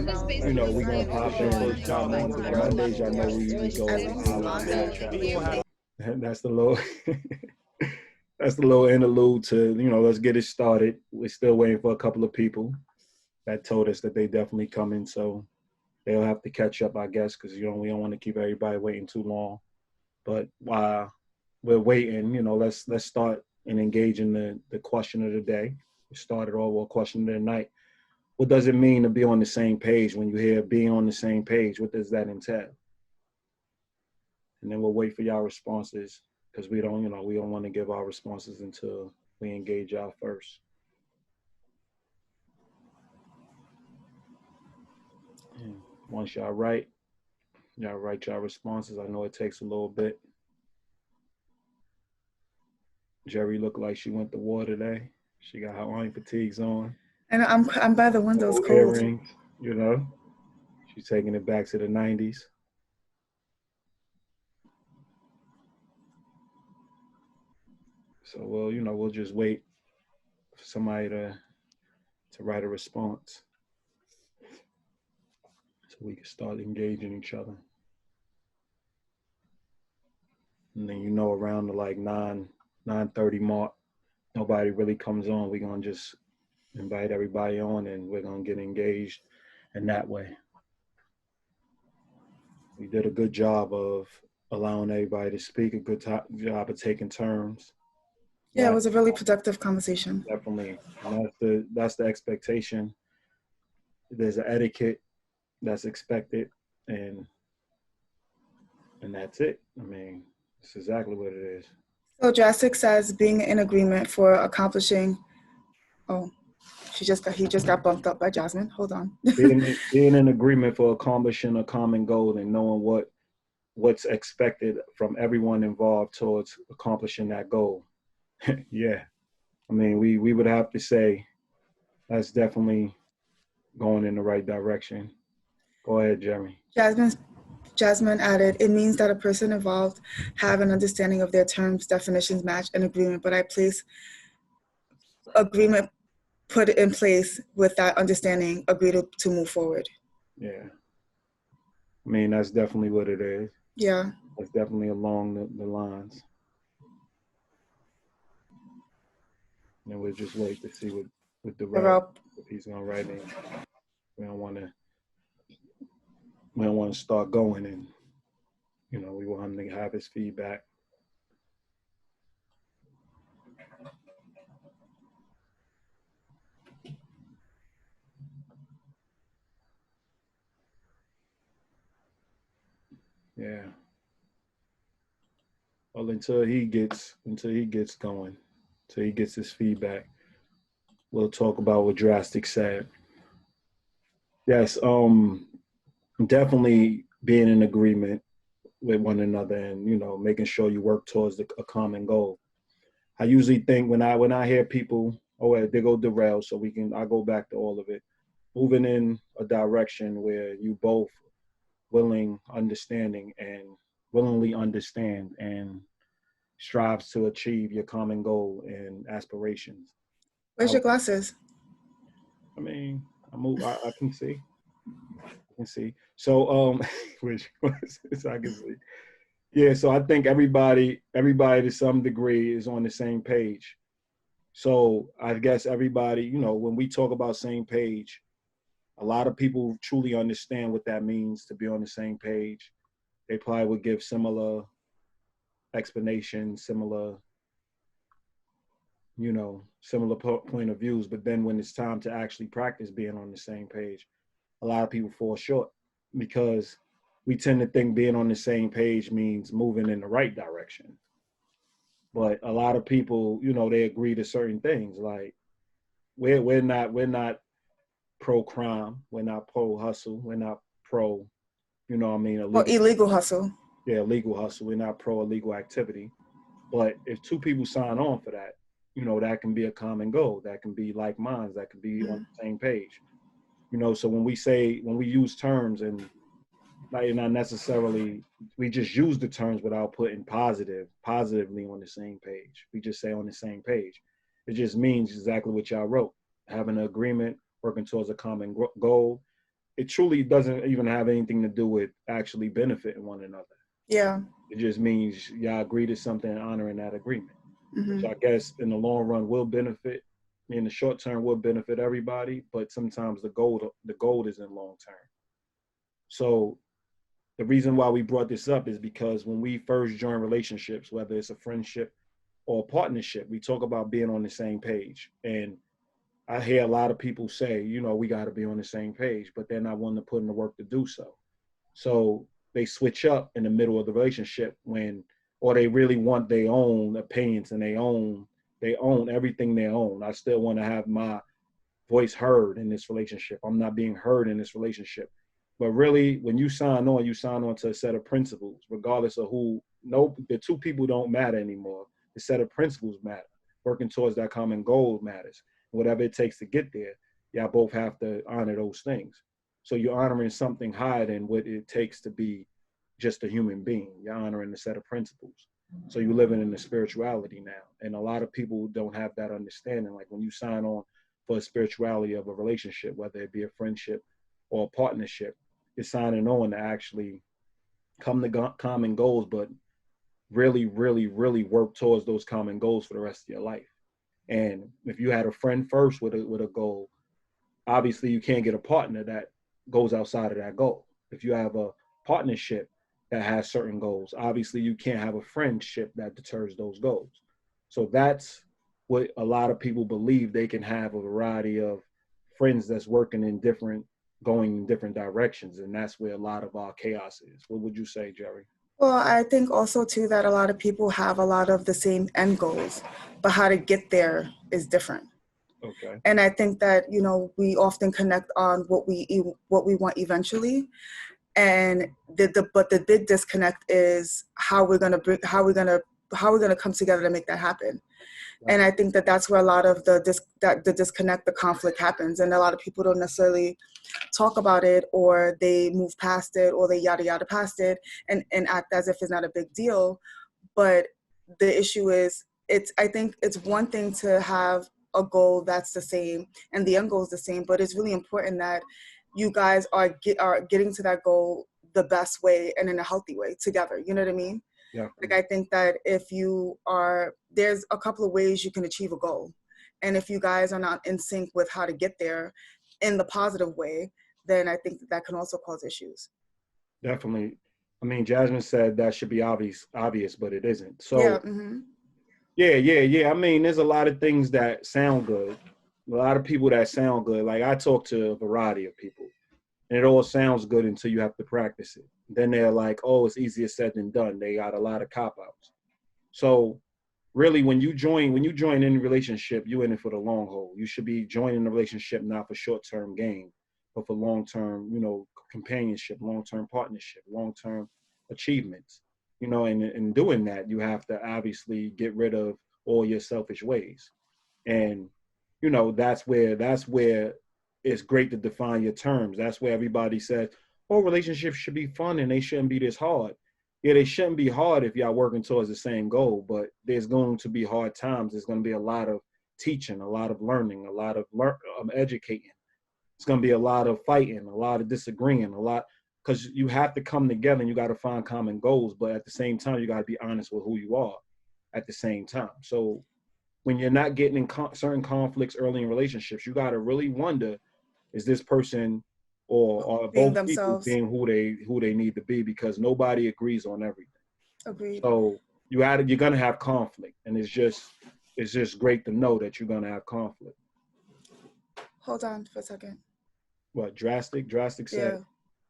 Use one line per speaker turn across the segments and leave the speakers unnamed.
You know, we're gonna pop in on the Mondays. I know we go
At least once a week.
that's the little that's the little interlude to, let's get it started. We're still waiting for a couple of people that told us that they definitely coming, so they'll have to catch up, I guess, because we don't want to keep everybody waiting too long. But while we're waiting, let's start and engage in the question of the day. We started all with a question of the night. What does it mean to be on the same page? When you hear being on the same page, what does that entail? And then we'll wait for y'all responses, because we don't want to give our responses until we engage y'all first. And once y'all write y'all responses. I know it takes a little bit. Jerry looked like she went to war today. She got her army fatigues on.
And I'm by the windows, cold.
Earrings, She's taking it back to the 90s. So we'll just wait for somebody to write a response so we can start engaging each other. And then around the 9:30 mark, nobody really comes on. We're gonna just invite everybody on, and we're gonna get engaged in that way. We did a good job of allowing everybody to speak, a good job of taking turns.
Yeah, it was a really productive conversation.
Definitely. And that's the expectation. There's an etiquette that's expected, and that's it. I mean, it's exactly what it is.
So Drastic says being in agreement for accomplishing. Oh, he just got bumped up by Jasmine. Hold on.
being in agreement for accomplishing a common goal and knowing what's expected from everyone involved towards accomplishing that goal. Yeah. I mean, we would have to say that's definitely going in the right direction. Go ahead, Jeremy.
Jasmine added, it means that a person involved have an understanding of their terms, definitions, match, and agreement, but I place agreement put in place with that understanding, agree to move forward.
Yeah. I mean, that's definitely what it is.
Yeah.
That's definitely along the lines. And we'll just wait to see what the rep, if he's gonna write in. We don't want to start going, and we want him to have his feedback. Yeah. Well, until he gets going, until he gets his feedback, we'll talk about what Drastic said. Yes, definitely being in agreement with one another, and making sure you work towards a common goal. I usually think when I hear people, they go derail, so I go back to all of it, moving in a direction where you both willingly understand and strives to achieve your common goal and aspirations.
Where's your glasses?
I mean, I can see. I can see. So, which I can see. Yeah, so I think everybody to some degree is on the same page. So I guess everybody, when we talk about same page, a lot of people truly understand what that means to be on the same page. They probably would give similar explanations, similar point of views. But then when it's time to actually practice being on the same page, a lot of people fall short, because we tend to think being on the same page means moving in the right direction. But a lot of people, they agree to certain things. Like we're not pro crime, we're not pro hustle, we're not pro,
illegal hustle.
Yeah, illegal hustle. We're not pro illegal activity. But if two people sign on for that, that can be a common goal. That can be like minds. That can be on the same page. So when we use terms, and not necessarily, we just use the terms without putting positively on the same page. We just say on the same page. It just means exactly what y'all wrote. Having an agreement, working towards a common goal. it truly doesn't even have anything to do with actually benefiting one another.
Yeah.
It just means y'all agree to something and honoring that agreement,
Mm-hmm.
which I guess in the long run will benefit. In the short term will benefit everybody, but sometimes the goal is in long term. So the reason why we brought this up is because when we first join relationships, whether it's a friendship or a partnership, we talk about being on the same page. And I hear a lot of people say, you know, we got to be on the same page, but they're not willing to put in the work to do so. So they switch up in the middle of the relationship or they really want their own opinions and they own everything they own. I still want to have my voice heard in this relationship. I'm not being heard in this relationship. But really, when you sign on to a set of principles, regardless of the two people don't matter anymore. The set of principles matter. Working towards that common goal matters. Whatever it takes to get there, y'all both have to honor those things. So you're honoring something higher than what it takes to be just a human being. You're honoring the set of principles. So you're living in the spirituality now. And a lot of people don't have that understanding. Like when you sign on for a spirituality of a relationship, whether it be a friendship or a partnership, you're signing on to actually come to common goals, but really, really, really work towards those common goals for the rest of your life. And if you had a friend first with a goal, obviously you can't get a partner that goes outside of that goal. If you have a partnership that has certain goals, obviously you can't have a friendship that deters those goals. So that's what a lot of people believe. They can have a variety of friends that's working going in different directions. And that's where a lot of our chaos is. What would you say, Jerry?
Well, I think also too that a lot of people have a lot of the same end goals, but how to get there is different.
Okay.
And I think that, you know, we often connect on what we want eventually. And the big disconnect is how we're gonna come together to make that happen. And I think that that's where a lot of the disconnect, the conflict happens. And a lot of people don't necessarily talk about it, or they move past it, or they yada yada past it and act as if it's not a big deal. But the issue is, I think it's one thing to have a goal that's the same and the end goal is the same, but it's really important that you guys are getting to that goal the best way and in a healthy way together. You know what I mean?
Yeah.
Like, I think that there's a couple of ways you can achieve a goal. And if you guys are not in sync with how to get there in the positive way, then I think that can also cause issues.
Definitely. I mean, Jasmine said that should be obvious, but it isn't. So
Yeah. Mm-hmm.
yeah. I mean, there's a lot of things that sound good. A lot of people that sound good. Like I talk to a variety of people, and it all sounds good until you have to practice it. Then they're like, oh, it's easier said than done. They got a lot of cop-outs. So really, when you join any relationship, you're in it for the long haul. You should be joining the relationship not for short-term gain, but for long-term, companionship, long-term partnership, long-term achievements. And in doing that, you have to obviously get rid of all your selfish ways. And, that's where it's great to define your terms. That's where everybody says, oh, relationships should be fun and they shouldn't be this hard. Yeah, they shouldn't be hard if y'all working towards the same goal, but there's going to be hard times. There's going to be a lot of teaching, a lot of learning, a lot of educating. It's going to be a lot of fighting, a lot of disagreeing, because you have to come together and you got to find common goals. But at the same time, you got to be honest with who you are at the same time. So when you're not getting in certain conflicts early in relationships, you got to really wonder, is this person or
Being
both people
themselves.
being who they need to be, because nobody agrees on everything.
Agreed.
So you're gonna have conflict, and it's just great to know that you're gonna have conflict.
Hold on for a second.
What drastic said?
Yeah.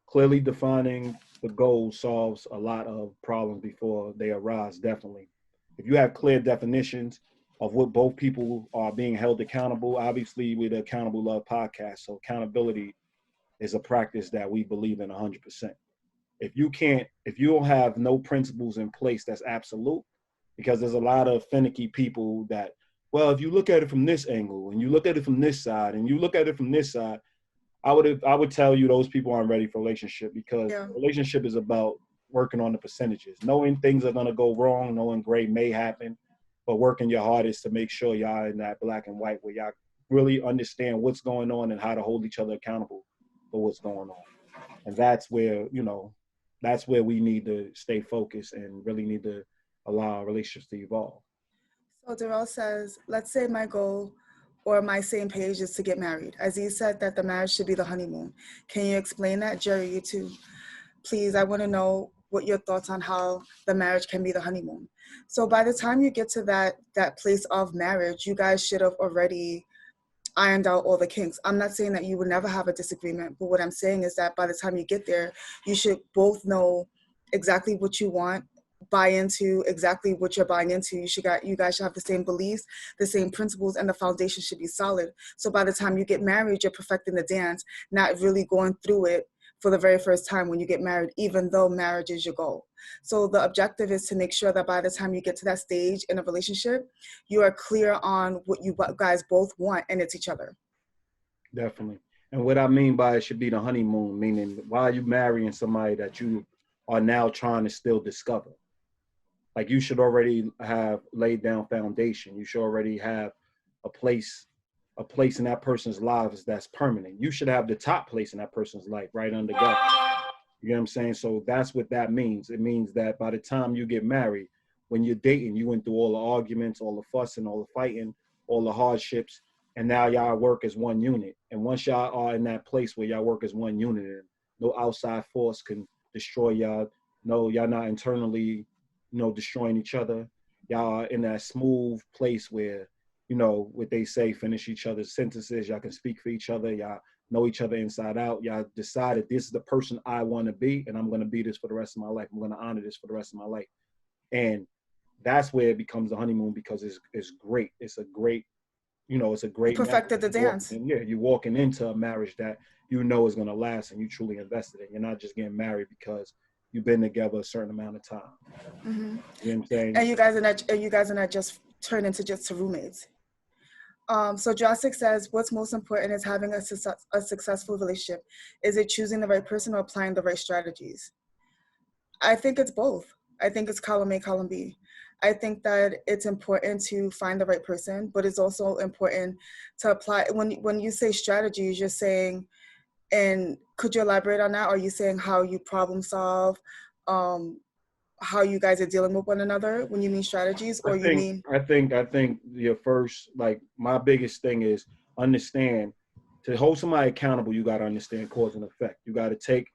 Clearly defining the goal solves a lot of problems before they arise. Definitely, if you have clear definitions of what both people are being held accountable. Obviously, we're the AccountableLove Podcast, so accountability is a practice that we believe in 100%. If you don't have no principles in place, that's absolute, because there's a lot of finicky people that, well, if you look at it from this angle and you look at it from this side and you look at it from this side, I would tell you those people aren't ready for relationship, because relationship is about working on the percentages, knowing things are going to go wrong, knowing gray may happen, but working your hardest to make sure y'all in that black and white where y'all really understand what's going on and how to hold each other accountable for what's going on. And that's where, that's where we need to stay focused and really need to allow our relationships to evolve.
So Darrell says, let's say my goal or my same page is to get married. Aziz said that the marriage should be the honeymoon. Can you explain that? Jerry, you too. Please, I want to know what your thoughts on how the marriage can be the honeymoon. So by the time you get to that place of marriage, you guys should have already ironed out all the kinks. I'm not saying that you would never have a disagreement, but what I'm saying is that by the time you get there, you should both know exactly what you want, buy into exactly what you're buying into. You guys should have the same beliefs, the same principles, and the foundation should be solid. So by the time you get married, you're perfecting the dance, not really going through it for the very first time when you get married, even though marriage is your goal. So the objective is to make sure that by the time you get to that stage in a relationship, you are clear on what you guys both want, and it's each other.
Definitely. And what I mean by it should be the honeymoon, meaning why are you marrying somebody that you are now trying to still discover? Like, you should already have laid down foundation. You should already have a place in that person's lives that's permanent. You should have the top place in that person's life right under God. You know what I'm saying? So that's what that means. It means that by the time you get married, when you're dating, you went through all the arguments, all the fussing, all the fighting, all the hardships, and now y'all work as one unit. And once y'all are in that place where y'all work as one unit and no outside force can destroy y'all, no, y'all not internally, destroying each other. Y'all are in that smooth place where, what they say, finish each other's sentences. Y'all can speak for each other. Y'all know each other inside out. Y'all decided this is the person I want to be, and I'm going to be this for the rest of my life. I'm going to honor this for the rest of my life. And that's where it becomes a honeymoon, because it's great. It's a great, it's a great.
You perfected the dance.
And you're walking into a marriage that is going to last, and you truly invested in. You're not just getting married because you've been together a certain amount of time.
Mm-hmm.
You know what I'm saying?
And you guys are not just turned into just roommates. So Jurassic says, what's most important is having a successful relationship. Is it choosing the right person or applying the right strategies? I think it's both. I think it's column A, column B. I think that it's important to find the right person, but it's also important to apply. When you say strategies, you're saying, and could you elaborate on that? Are you saying how you problem solve, how you guys are dealing with one another when you mean strategies, or
I think your first, like, my biggest thing is understand, to hold somebody accountable, you got to understand cause and effect. You got to take,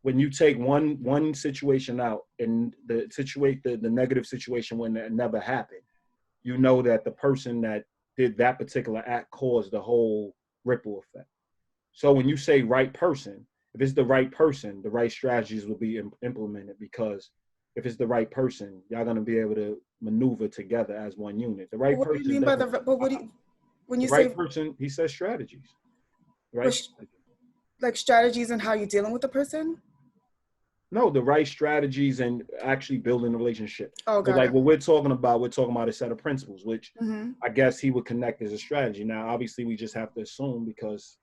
when you take one situation out and the negative situation when that never happened, you know that the person that did that particular act caused the whole ripple effect. So when you say right person, if it's the right person, the right strategies will be implemented, because if it's the right person, y'all gonna be able to maneuver together as one unit. The right person.
What do you mean by when you
say
right
person? He says strategies, right?
Like strategies and how you're dealing with the person.
No, the right strategies and actually building a relationship.
Oh, got
like
it.
What we're talking about a set of principles, which I guess he would connect as a strategy. Now, obviously, we just have to assume because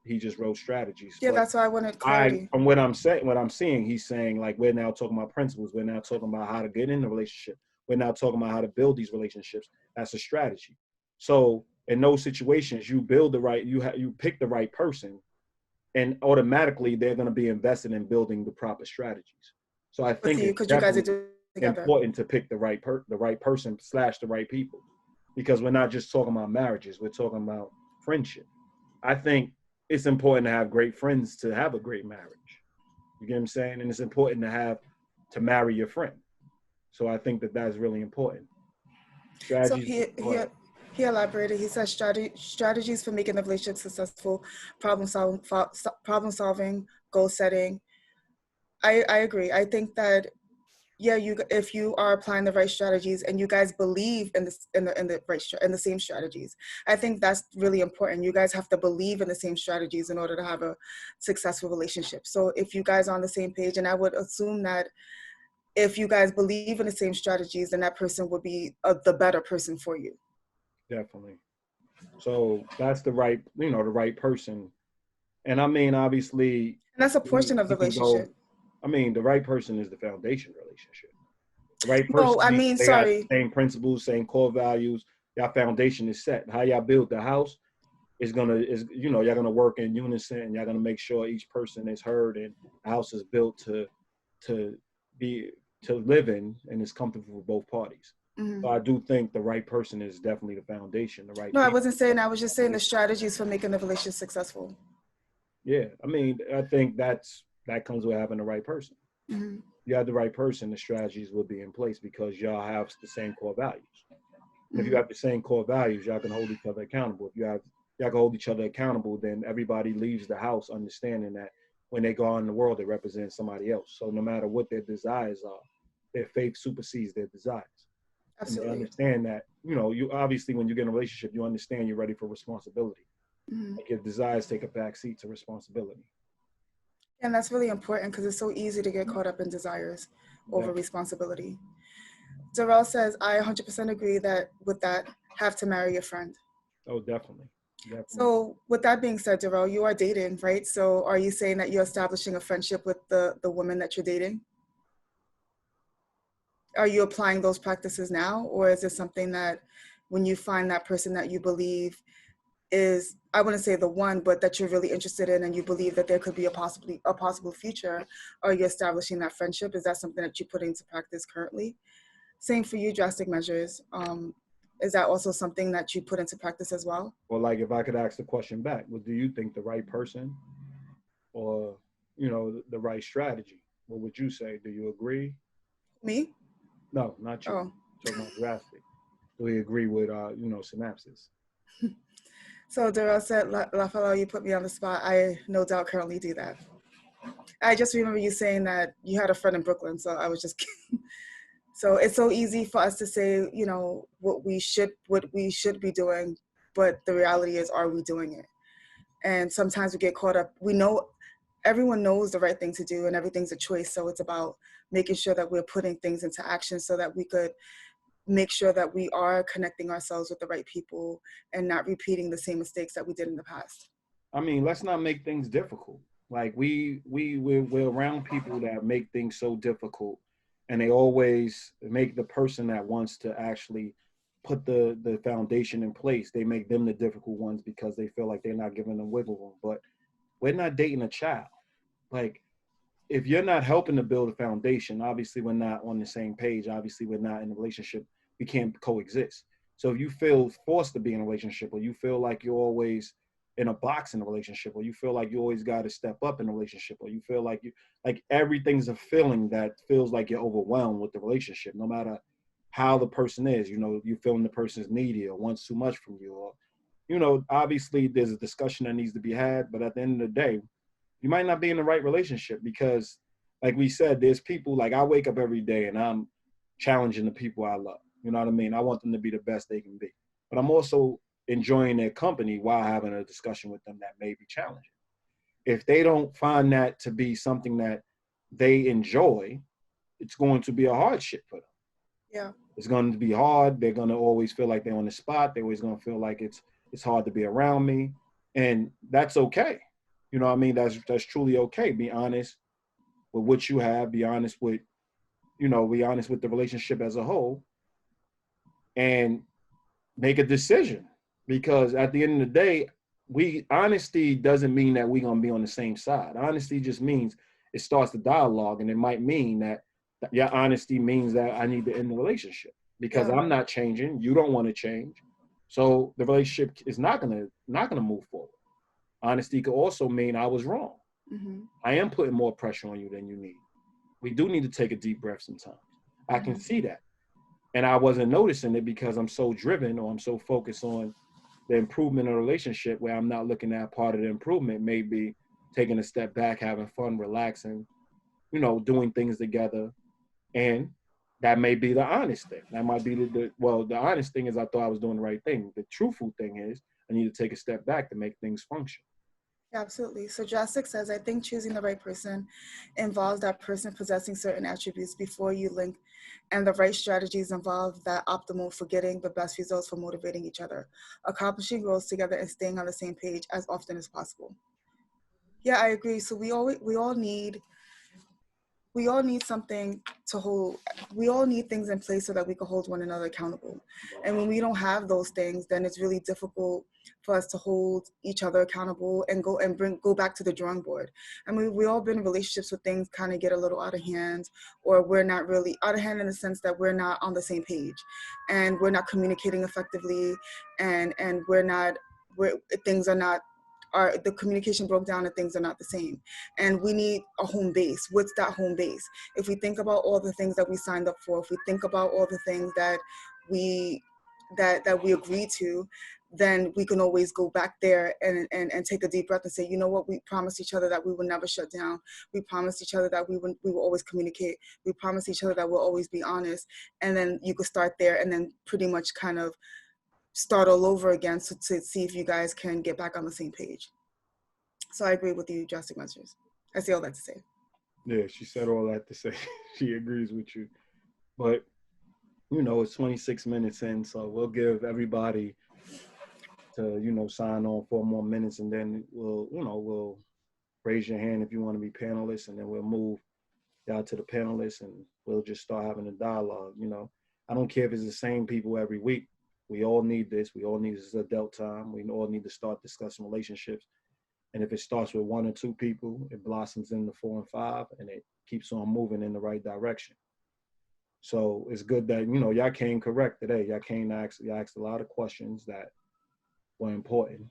he just wrote strategies.
Yeah, that's why I wanted clarity.
From what I'm seeing, he's saying, like, we're now talking about principles. We're now talking about how to get in the relationship. We're now talking about how to build these relationships. That's a strategy. So in those situations, you build you pick the right person, and automatically they're going to be invested in building the proper strategies. So I think it's important to pick the right person / the right people, because we're not just talking about marriages. We're talking about friendship. I think it's important to have great friends to have a great marriage. You get what I'm saying? And it's important to marry your friend. So I think that's really important.
Strategies. So he elaborated. He said strategies for making the relationship successful, problem solving, goal setting. I agree. I think that, yeah, if you are applying the right strategies and you guys believe in the same strategies, I think that's really important. You guys have to believe in the same strategies in order to have a successful relationship. So if you guys are on the same page, and I would assume that if you guys believe in the same strategies, then that person would be the better person for you.
Definitely. So that's the right person. And I mean, obviously,
and that's a portion of the relationship.
The right person is the foundation relationship. The right person. They got the same principles, same core values. Y'all foundation is set. How y'all build the house, y'all gonna work in unison, and y'all gonna make sure each person is heard and the house is built to be to live in and is comfortable for both parties.
Mm-hmm.
So I do think the right person is definitely the foundation. The right
No, I
people.
wasn't saying. I was just saying the strategies for making the relationship successful.
Yeah, I mean, I think that comes with having the right person.
Mm-hmm.
You have the right person, the strategies will be in place because y'all have the same core values. And if you
Mm-hmm.
have the same core values, y'all can hold each other accountable. If y'all can hold each other accountable, then everybody leaves the house understanding that when they go out in the world, they represent somebody else. So no matter what their desires are, their faith supersedes their desires. And they
Absolutely.
understand that, you obviously, when you get in a relationship, you understand you're ready for responsibility.
Mm-hmm.
Like your desires take a back seat to responsibility.
And that's really important because it's so easy to get caught up in desires over responsibility. Darrell says, I 100% agree that with that, have to marry your friend.
Oh, definitely.
So with that being said, Darrell, you are dating, right? So are you saying that you're establishing a friendship with the woman that you're dating? Are you applying those practices now? Or is it something that when you find that person that you believe is, I wouldn't say the one, but that you're really interested in and you believe that there could be a possible future, are you establishing that friendship? Is that something that you put into practice currently? Same for you, drastic measures. Is that also something that you put into practice as well?
Well, like if I could ask the question back, well, do you think the right person or, the right strategy? What would you say? Do you agree?
Me?
No, not you.
Oh.
Talking about drastic. Do we agree with, synapses?
So Darrell said, Lafayette, you put me on the spot. I no doubt currently do that. I just remember you saying that you had a friend in Brooklyn, so I was just kidding. So it's so easy for us to say, what we should be doing, but the reality is, are we doing it? And sometimes we get caught up. We know everyone knows the right thing to do and everything's a choice. So it's about making sure that we're putting things into action so that we could make sure that we are connecting ourselves with the right people and not repeating the same mistakes that we did in the past.
I mean, let's not make things difficult. Like we're around people that make things so difficult, and they always make the person that wants to actually put the foundation in place. They make them the difficult ones because they feel like they're not giving them wiggle room. But we're not dating a child. Like if you're not helping to build a foundation, obviously we're not on the same page. Obviously we're not in a relationship. We can't coexist. So if you feel forced to be in a relationship, or you feel like you're always in a box in a relationship, or you feel like you always got to step up in a relationship, or you feel like everything's a feeling that feels like you're overwhelmed with the relationship, no matter how the person is, you feeling the person's needy or wants too much from you, or, obviously there's a discussion that needs to be had, but at the end of the day, you might not be in the right relationship because, like we said, there's people, like I wake up every day and I'm challenging the people I love. You know what I mean? I want them to be the best they can be. But I'm also enjoying their company while having a discussion with them that may be challenging. If they don't find that to be something that they enjoy, it's going to be a hardship for them.
Yeah.
It's going to be hard. They're going to always feel like they're on the spot. They're always going to feel like it's hard to be around me. And that's okay. You know what I mean? That's truly okay. Be honest with what you have. Be honest with, be honest with the relationship as a whole, and make a decision. Because at the end of the day, honesty doesn't mean that we're gonna be on the same side. Honesty just means it starts the dialogue, and it might mean that your honesty means that I need to end the relationship because I'm not changing. You don't want to change, so the relationship is not gonna move forward. Honesty could also mean I was wrong.
Mm-hmm.
I am putting more pressure on you than you need. We do need to take a deep breath sometimes. I can see that. And I wasn't noticing it because I'm so driven, or I'm so focused on the improvement of the relationship, where I'm not looking at part of the improvement, maybe taking a step back, having fun, relaxing, doing things together. And that may be the honest thing. That might be the honest thing is I thought I was doing the right thing. The truthful thing is I need to take a step back to make things function.
Absolutely. So Drastic says, I think choosing the right person involves that person possessing certain attributes before you link, and the right strategies involve that optimal for getting the best results for motivating each other, accomplishing goals together, and staying on the same page as often as possible. Yeah, I agree. So we all need something to hold. We all need things in place so that we can hold one another accountable. And when we don't have those things, then it's really difficult for us to hold each other accountable and go back to the drawing board. I mean, we all been in relationships where things kind of get a little out of hand, or we're not really out of hand in the sense that we're not on the same page, and we're not communicating effectively, and things are not. The communication broke down and things are not the same, and we need a home base. What's that home base? If we think about all the things that we signed up for, if we think about all the things that we agree to, then we can always go back there and take a deep breath and say, you know what, we promised each other that we would never shut down. We promised each other that we will always communicate. We promised each other that we'll always be honest. And then you could start there and then pretty much kind of start all over again to see if you guys can get back on the same page. So I agree with you, drastic measures. I say all that to say.
Yeah, she said all that to say she agrees with you. But, you know, it's 26 minutes in, so we'll give everybody to, you know, sign on 4 more minutes, and then we'll raise your hand if you want to be panelists, and then we'll move y'all to the panelists, and we'll just start having a dialogue. You know, I don't care if it's the same people every week. We all need this. We all need this adult time. We all need to start discussing relationships. And if it starts with 1 or 2 people, it blossoms into 4 and 5, and it keeps on moving in the right direction. So it's good that, you know, y'all came correct today. Y'all asked a lot of questions that were important,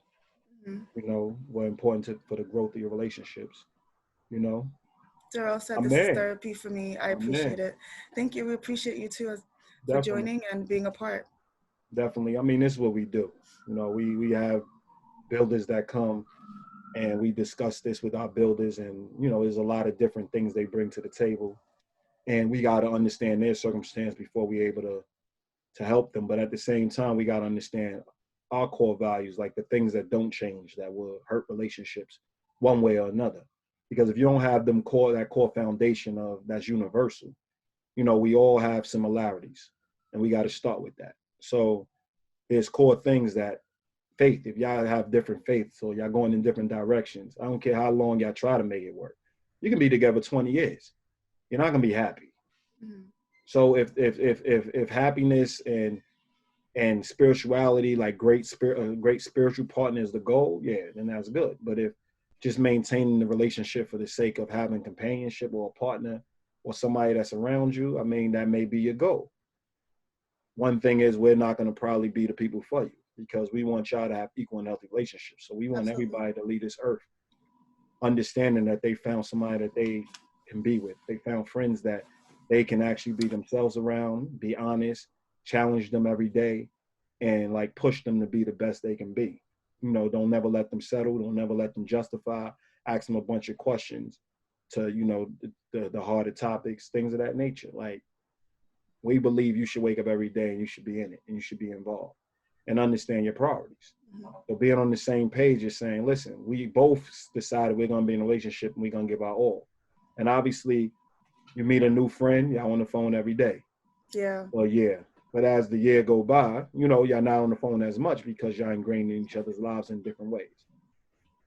Mm-hmm.
you know, were important for the growth of your relationships, you know.
Daryl said this is therapy for me. I appreciate it. Thank you. We appreciate you too for joining and being a part.
Definitely. I mean, this is what we do. You know, we have builders that come and we discuss this with our builders, and, you know, there's a lot of different things they bring to the table, and we got to understand their circumstance before we're able to help them. But at the same time, we got to understand our core values, like the things that don't change, that will hurt relationships one way or another. Because if you don't have that core foundation of that's universal, you know, we all have similarities, and we got to start with that. So there's core things that faith, if y'all have different faiths, so y'all going in different directions, I don't care how long y'all try to make it work. You can be together 20 years. You're not gonna be happy. Mm-hmm. So if happiness and spirituality, like great spiritual partner is the goal, yeah, then that's good. But if just maintaining the relationship for the sake of having companionship or a partner or somebody that's around you, I mean, that may be your goal. One thing is, we're not going to probably be the people for you, because we want y'all to have equal and healthy relationships. So we want everybody to leave this earth understanding that they found somebody that they can be with. They found friends that they can actually be themselves around, be honest, challenge them every day, and like push them to be the best they can be. You know, don't never let them settle. Don't never let them justify. Ask them a bunch of questions to, you know, the harder topics, things of that nature. Like, we believe you should wake up every day and you should be in it and you should be involved and understand your priorities. Mm-hmm. So being on the same page is saying, listen, we both decided we're going to be in a relationship and we're going to give our all. And obviously, you meet a new friend, y'all on the phone every day.
Yeah.
Well, yeah. But as the year go by, you know, y'all not on the phone as much because y'all ingrained in each other's lives in different ways.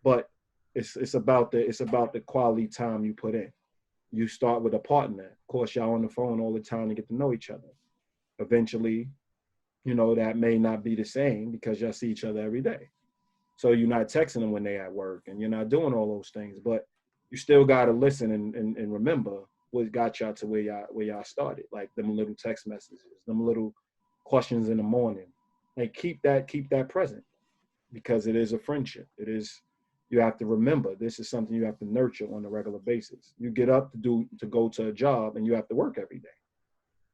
But it's about the quality time you put in. You start with a partner. Of course, y'all on the phone all the time to get to know each other. Eventually, you know, that may not be the same because y'all see each other every day. So you're not texting them when they're at work and you're not doing all those things, but you still got to listen and remember what got y'all to where y'all started, like them little text messages, them little questions in the morning. Like keep that present, because it is a friendship. It is, you have to remember, this is something you have to nurture on a regular basis. You get up to go to a job and you have to work every day.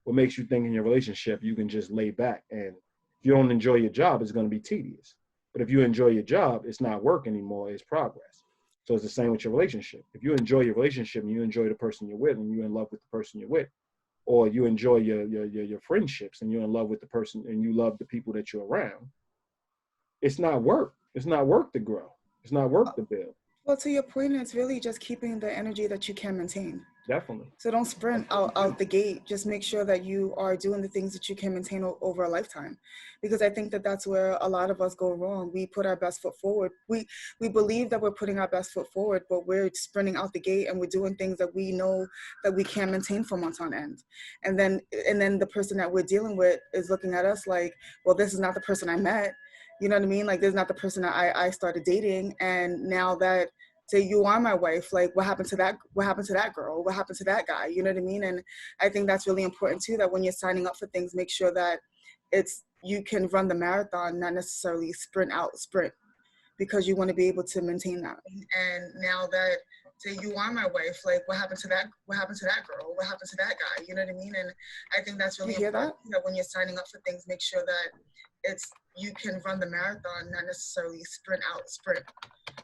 What makes you think in your relationship you can just lay back? And if you don't enjoy your job, it's going to be tedious. But if you enjoy your job, it's not work anymore, it's progress. So it's the same with your relationship. If you enjoy your relationship and you enjoy the person you're with and you're in love with the person you're with, or you enjoy your friendships and you're in love with the person and you love the people that you're around, it's not work. It's not work to grow. It's not work to build.
Well, to your point, it's really just keeping the energy that you can maintain.
Definitely.
So don't sprint out the gate. Just make sure that you are doing the things that you can maintain over a lifetime. Because I think that that's where a lot of us go wrong. We put our best foot forward. We believe that we're putting our best foot forward, but we're sprinting out the gate and we're doing things that we know that we can't maintain for months on end. And then the person that we're dealing with is looking at us like, well, this is not the person I met. You know what I mean? Like, there's not the person that I started dating, and now that, say, you are my wife, like, what happened to that? What happened to that girl? What happened to that guy? You know what I mean? And I think that's really important too, that when you're signing up for things, make sure that you can run the marathon, not necessarily sprint, because you want to be able to maintain that. And now that, say, you are my wife, like, what happened to that? What happened to that girl? What happened to that guy? You know what I mean? And I think that's really important that when you're signing up for things, make sure that you can run the marathon, not necessarily sprint,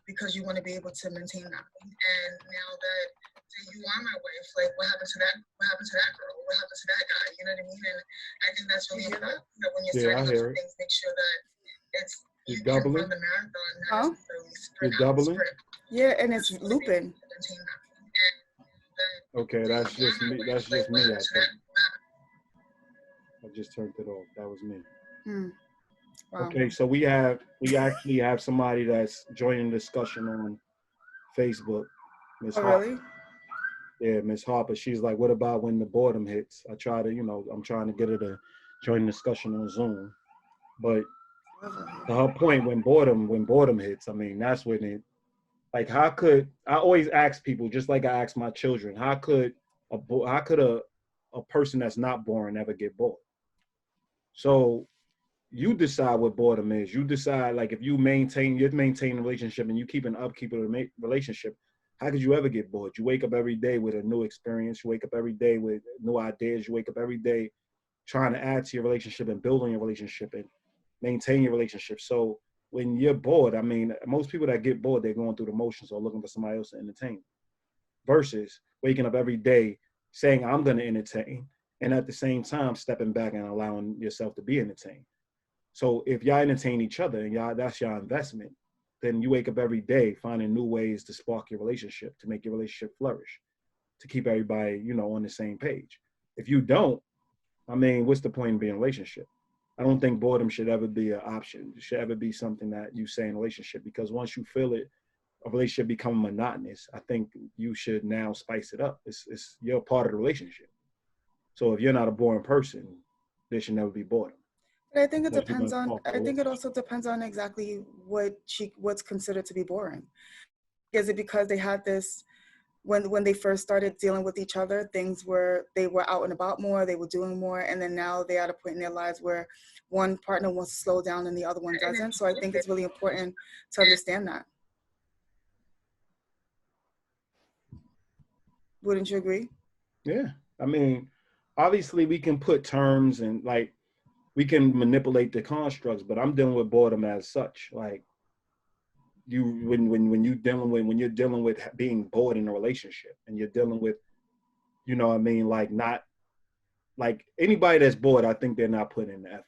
because you want to be able to maintain that. And now that, say, you are my wife, like, what happened to that? What happened to that girl? What happened to that guy? You know what I mean? And I think that's really important that when you're signing up for things, make sure that you can run the marathon, not necessarily sprint.
You're doubling?
Yeah, and it's looping.
Okay, that's just me. That's just me. I think. I just turned it off. That was me. Wow. Okay, so we actually have somebody that's joining the discussion on Facebook. Miss Harper. Really? Yeah, Miss Harper. She's like, what about when the boredom hits? I'm trying to get her to join the discussion on Zoom. But to her point, when boredom hits, I mean, that's when it, like, how could, I always ask people, just like I ask my children, how could a person that's not boring ever get bored? So you decide what boredom is. You decide, like, if you're maintaining a relationship and you keep an upkeep of the relationship, how could you ever get bored? You wake up every day with a new experience. You wake up every day with new ideas. You wake up every day trying to add to your relationship and build on your relationship and maintain your relationship. So when you're bored, I mean, most people that get bored, they're going through the motions or looking for somebody else to entertain, versus waking up every day saying, I'm going to entertain, and at the same time stepping back and allowing yourself to be entertained. So if y'all entertain each other and that's your investment, then you wake up every day finding new ways to spark your relationship, to make your relationship flourish, to keep everybody, on the same page. If you don't, I mean, what's the point in being in a relationship? I don't think boredom should ever be an option. It should ever be something that you say in a relationship, because once you feel it, a relationship become monotonous. I think you should now spice it up. It's you're part of the relationship. So if you're not a boring person, there should never be boredom.
But I think it depends on, I think it also depends on exactly what's considered to be boring. Is it because they had this, when they first started dealing with each other, they were out and about more, they were doing more, and then now they're at a point in their lives where one partner wants to slow down and the other one doesn't. So I think it's really important to understand that. Wouldn't you agree?
Yeah. I mean, obviously we can put terms and, like, we can manipulate the constructs, but I'm dealing with boredom as such. Like, when you're dealing with being bored in a relationship, and you're dealing with, what I mean, like, not like anybody that's bored, I think they're not putting in the effort.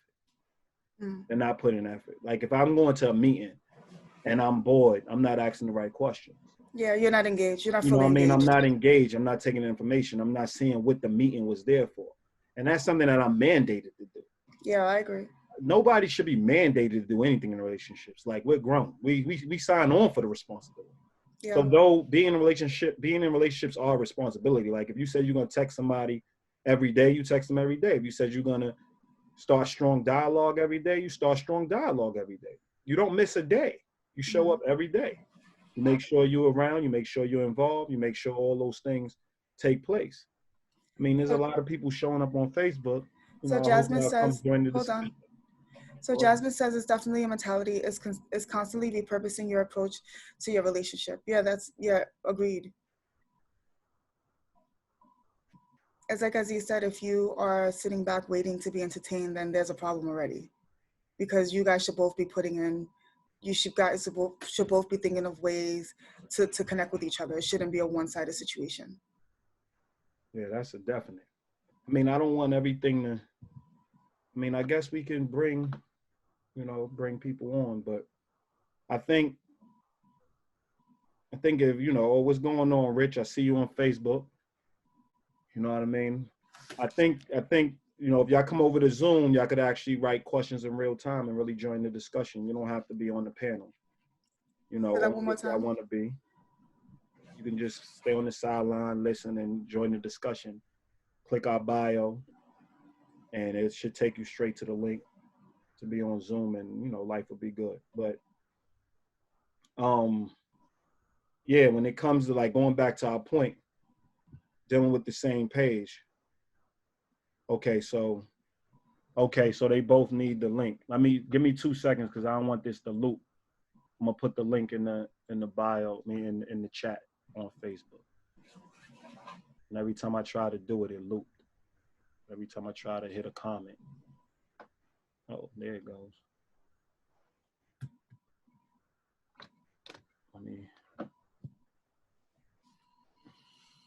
They're not putting in effort. Like, if I'm going to a meeting and I'm bored, I'm not asking the right questions.
Yeah, you're not engaged. You're not fully engaged.
I'm not engaged. I'm not taking information. I'm not seeing what the meeting was there for. And that's something that I'm mandated to do.
Yeah, I agree.
Nobody should be mandated to do anything in relationships. Like, we're grown. We sign on for the responsibility. Yeah. So though being in relationships are a responsibility. Like, if you said you're going to text somebody every day, you text them every day. If you said you're going to start strong dialogue every day, you start strong dialogue every day. You don't miss a day. You show up every day. You make sure you're around. You make sure you're involved. You make sure all those things take place. I mean, there's a lot of people showing up on Facebook.
So Jasmine says, hold on. So Jasmine says it's definitely a mentality. Is constantly repurposing your approach to your relationship. Yeah, agreed. It's like, as you said, if you are sitting back waiting to be entertained, then there's a problem already, because you guys should both be should both be thinking of ways to connect with each other. It shouldn't be a one-sided situation.
Yeah, that's a definite. I mean, I don't want everything to, I mean, I guess we can bring people on, but I think if, what's going on, Rich, I see you on Facebook. You know what I mean? I think, if y'all come over to Zoom, y'all could actually write questions in real time and really join the discussion. You don't have to be on the panel. Say that one more time. If y'all want to be, you can just stay on the sideline, listen, and join the discussion. Click our bio, and it should take you straight to the link to be on Zoom, and life will be good. But yeah, when it comes to like going back to our point, dealing with the same page. Okay, so they both need the link. Give me 2 seconds because I don't want this to loop. I'm gonna put the link in the bio, in the chat on Facebook. And every time I try to do it, it looped. Every time I try to hit a comment. Oh, there it goes.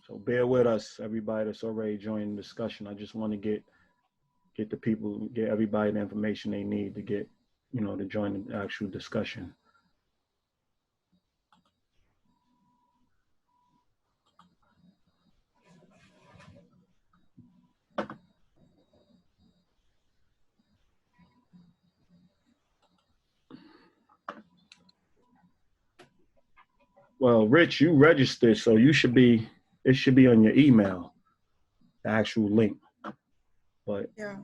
So bear with us, everybody that's already joining the discussion. I just want to get the people, get everybody the information they need to get, to join the actual discussion. Well, Rich, you registered, so it should be on your email, the actual link. But
yeah,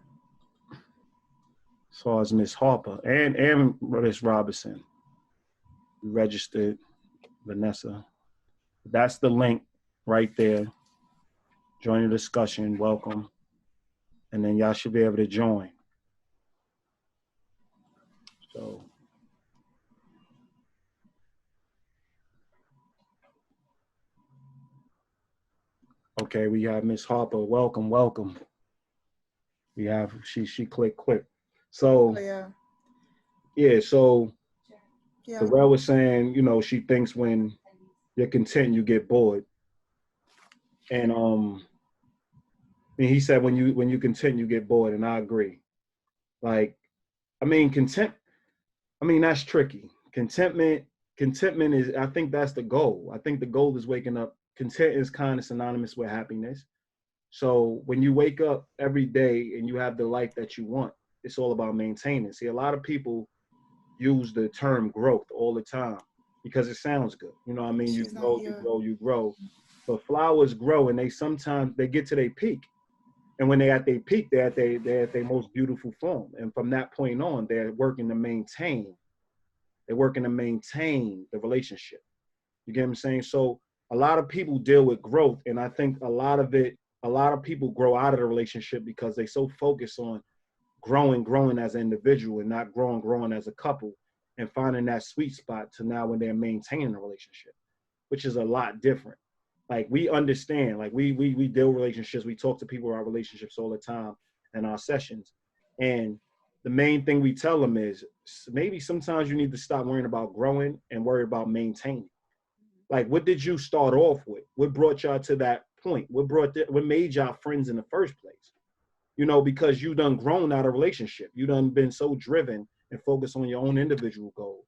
as far as Miss Harper and Miss Robinson, you registered, Vanessa. That's the link right there. Join the discussion, welcome. And then y'all should be able to join. So okay, we have Miss Harper. Welcome. We have she clicked quick. So so Terrell was saying, she thinks when you're content, you get bored. And he said when you content, you get bored, and I agree. Like, content. That's tricky. Contentment is, I think that's the goal. I think the goal is waking up. Content is kind of synonymous with happiness. So when you wake up every day and you have the life that you want, it's all about maintaining. See, a lot of people use the term growth all the time because it sounds good. You grow. But flowers grow, and sometimes they get to their peak. And when they're at their peak, they're at their most beautiful form. And from that point on, they're working to maintain. They're working to maintain the relationship. You get what I'm saying? So a lot of people deal with growth, and I think a lot of people grow out of the relationship because they so focused on growing as an individual and not growing as a couple, and finding that sweet spot to now when they're maintaining a relationship, which is a lot different. Like, we understand, like we deal with relationships. We talk to people about relationships all the time in our sessions. And the main thing we tell them is maybe sometimes you need to stop worrying about growing and worry about maintaining. Like, what did you start off with? What brought y'all to that point? What made y'all friends in the first place? Because you done grown out of relationship. You done been so driven and focused on your own individual goals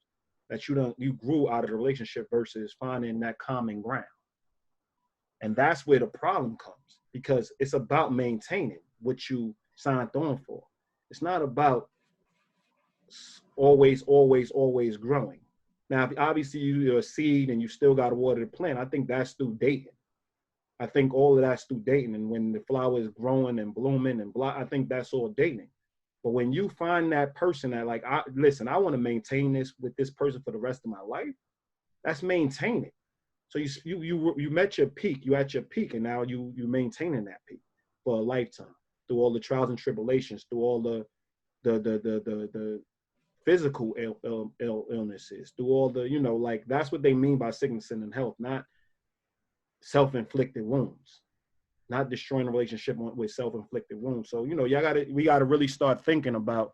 that you grew out of the relationship versus finding that common ground. And that's where the problem comes, because it's about maintaining what you signed on for. It's not about always growing. Now, obviously you're a seed and you still got to water the plant. I think that's through dating. I think all of that's through dating. And when the flower is growing and blooming and I think that's all dating. But when you find that person that like, I want to maintain this with this person for the rest of my life, that's maintaining. So you met your peak, you at your peak, and now you maintaining that peak for a lifetime through all the trials and tribulations, through all the physical illnesses, through all the, that's what they mean by sickness and health, not self-inflicted wounds, not destroying a relationship with self-inflicted wounds. So, we got to really start thinking about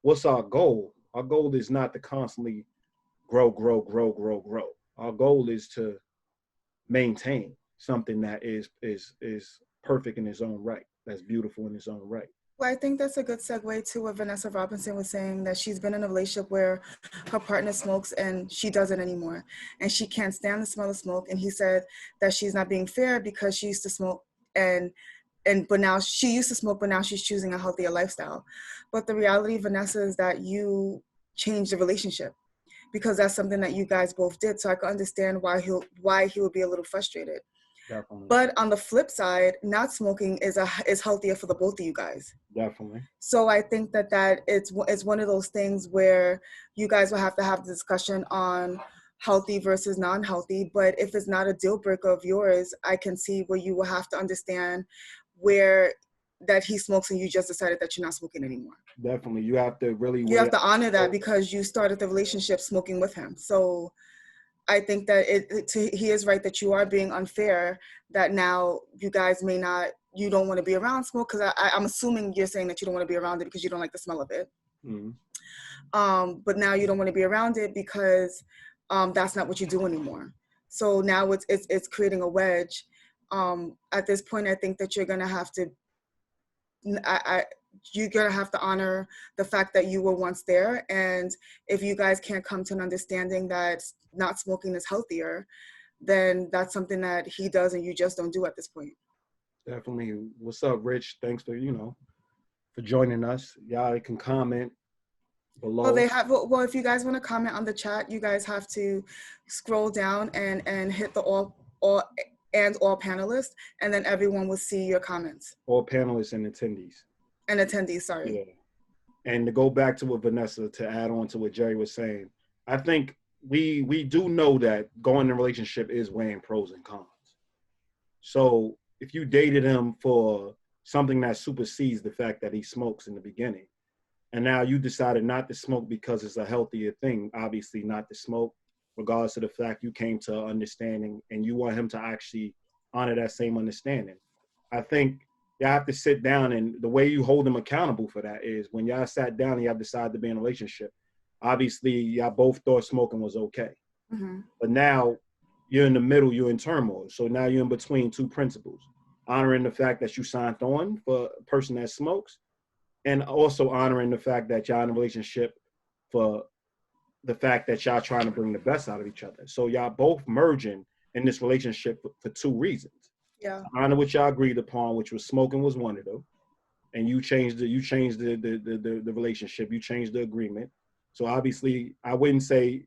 what's our goal. Our goal is not to constantly grow. Our goal is to maintain something that is perfect in its own right, that's beautiful in its own right.
Well, I think that's a good segue to what Vanessa Robinson was saying, that she's been in a relationship where her partner smokes and she doesn't anymore. And she can't stand the smell of smoke. And he said that she's not being fair because she used to smoke but now she used to smoke, but now she's choosing a healthier lifestyle. But the reality, Vanessa, is that you changed the relationship because that's something that you guys both did. So I can understand why he would be a little frustrated.
Definitely.
But on the flip side, not smoking is healthier for the both of you guys.
Definitely.
So I think that it's one of those things where you guys will have to have the discussion on healthy versus non-healthy. But if it's not a deal breaker of yours, I can see where you will have to understand where that he smokes and you just decided that you're not smoking anymore.
Definitely. You have to really
honor that because you started the relationship smoking with him. So I think that he is right that you are being unfair, that now you guys you don't want to be around smoke, because I'm assuming you're saying that you don't want to be around it because you don't like the smell of it.
Mm-hmm.
But now you don't want to be around it because that's not what you do anymore. So now it's creating a wedge. At this point, I think that you're going to have to, you're going to have to honor the fact that you were once there. And if you guys can't come to an understanding that not smoking is healthier, then that's something that he does and you just don't do at this point.
Definitely. What's up, Rich? Thanks for, for joining us. Y'all can comment below.
Well, if you guys want to comment on the chat, you guys have to scroll down and hit the all panelists, and then everyone will see your comments.
All panelists and attendees.
Sorry.
Yeah. And to go back to what Vanessa, to add on to what Jerry was saying, I think we do know that going in a relationship is weighing pros and cons. So if you dated him for something that supersedes the fact that he smokes in the beginning, and now you decided not to smoke because it's a healthier thing, obviously not to smoke, regardless of the fact you came to understanding and you want him to actually honor that same understanding. I think you have to sit down, and the way you hold him accountable for that is when y'all sat down and y'all decided to be in a relationship, obviously y'all both thought smoking was okay.
Mm-hmm.
But now you're in the middle, you're in turmoil. So now you're in between two principles, honoring the fact that you signed on for a person that smokes, and also honoring the fact that y'all in a relationship for the fact that y'all trying to bring the best out of each other. So y'all both merging in this relationship for two reasons.
Yeah.
Honor what y'all agreed upon, which was smoking was one of them. And you changed the relationship, you changed the agreement. So obviously I would say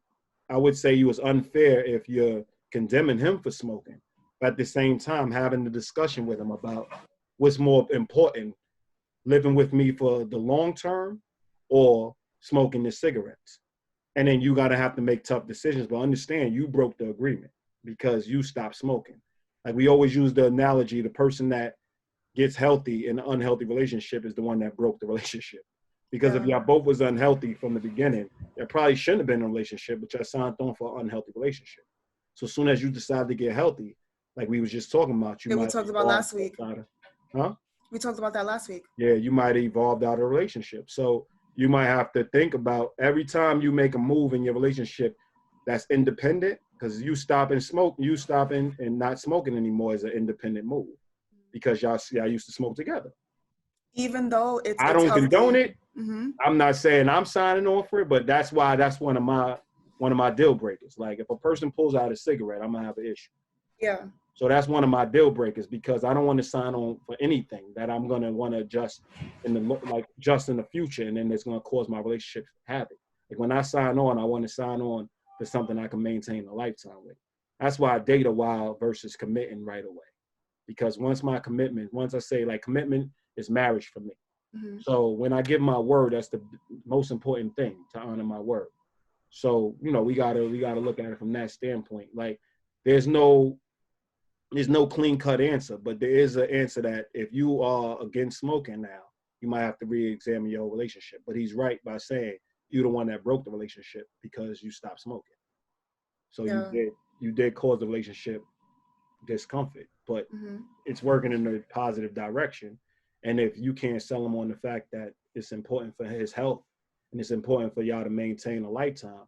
it was unfair if you're condemning him for smoking. But at the same time, having the discussion with him about what's more important, living with me for the long term or smoking the cigarettes. And then you got to have to make tough decisions, but understand you broke the agreement because you stopped smoking. Like we always use the analogy, the person that gets healthy in an unhealthy relationship is the one that broke the relationship. Because if y'all both was unhealthy from the beginning, there probably shouldn't have been a relationship, but y'all signed on for an unhealthy relationship. So as soon as you decide to get healthy, like we was just talking about,
we talked about last week.
Huh?
We talked about that last week.
Yeah, you might have evolved out of a relationship. So you might have to think about every time you make a move in your relationship that's independent, because you stopping and not smoking anymore is an independent move because y'all used to smoke together.
Even though
I don't condone it.
Mm-hmm.
I'm not saying I'm signing on for it, but that's why that's one of my deal breakers. Like if a person pulls out a cigarette, I'm gonna have an issue.
Yeah.
So that's one of my deal breakers because I don't want to sign on for anything that I'm gonna want to adjust in the future, and then it's gonna cause my relationship havoc. Like when I sign on, I want to sign on for something I can maintain a lifetime with. That's why I date a while versus committing right away. Because once I say like commitment is marriage for me.
Mm-hmm.
So when I give my word, that's the most important thing, to honor my word. So, we gotta look at it from that standpoint. Like there's no clean cut answer, but there is an answer that if you are against smoking now, you might have to re-examine your relationship. But he's right by saying you're the one that broke the relationship because you stopped smoking. So you did cause the relationship discomfort, but it's working in a positive direction. And if you can't sell him on the fact that it's important for his health and it's important for y'all to maintain a lifetime,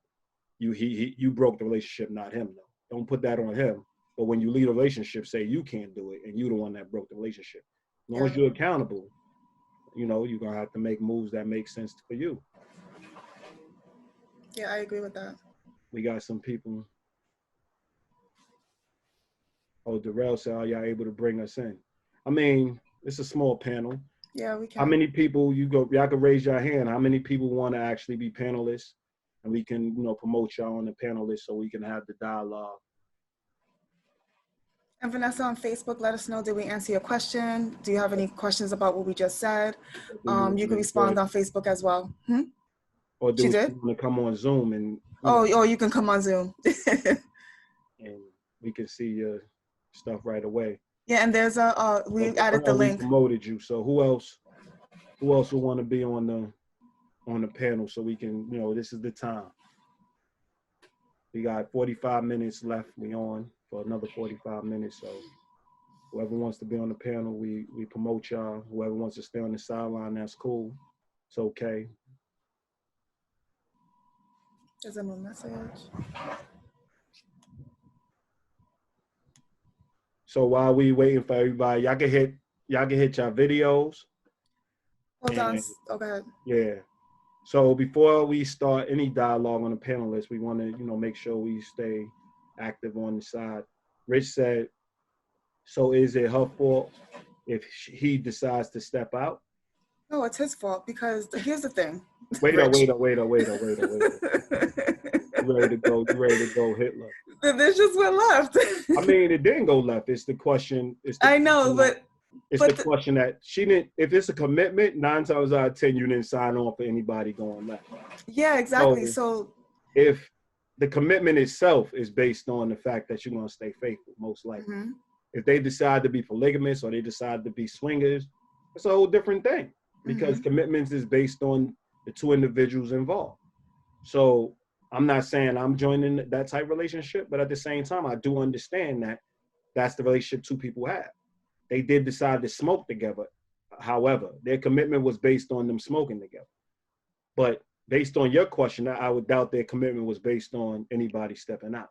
you broke the relationship, not him though. Don't put that on him. But when you leave a relationship, say you can't do it and you're the one that broke the relationship. As long as you're accountable, you're gonna have to make moves that make sense for you.
Yeah, I agree with that.
We got some people. Oh, Darrell said, "Are y'all able to bring us in?" I mean, it's a small panel.
Yeah, we can.
How many people y'all can raise your hand? How many people want to actually be panelists? And we can, promote y'all on the panelists so we can have the dialogue.
And Vanessa, on Facebook, let us know, did we answer your question? Do you have any questions about what we just said? You can respond on Facebook as well.
Or do
She
we
did?
want to come on Zoom and
you can come on Zoom.
and we can see your stuff right away.
Yeah, and there's we added the link.
We promoted you, so who else will want to be on the panel so we can, this is the time. We got 45 minutes left. We on for another 45 minutes. So whoever wants to be on the panel, we promote y'all. Whoever wants to stay on the sideline, that's cool. It's okay.
There's a new message.
So while we waiting for everybody, y'all can hit y'all videos.
Hold on. Okay.
Yeah. So before we start any dialogue on the panelists, we want to, make sure we stay active on the side. Rich said, so is it her fault if he decides to step out?
No, it's his fault because here's the thing.
Wait. You ready to go, Hitler?
There's just what left.
I mean, it didn't go left. It's the question.
I know, but
it's the question that she didn't. If it's a commitment, 9 times out of 10, you didn't sign on for anybody going left.
Yeah, exactly. So
if the commitment itself is based on the fact that you're going to stay faithful, most likely. Mm-hmm. If they decide to be polygamous or they decide to be swingers, it's a whole different thing because commitments is based on the two individuals involved. So I'm not saying I'm joining that type of relationship, but at the same time, I do understand that that's the relationship two people have. They did decide to smoke together. However, their commitment was based on them smoking together. But based on your question, I would doubt their commitment was based on anybody stepping out.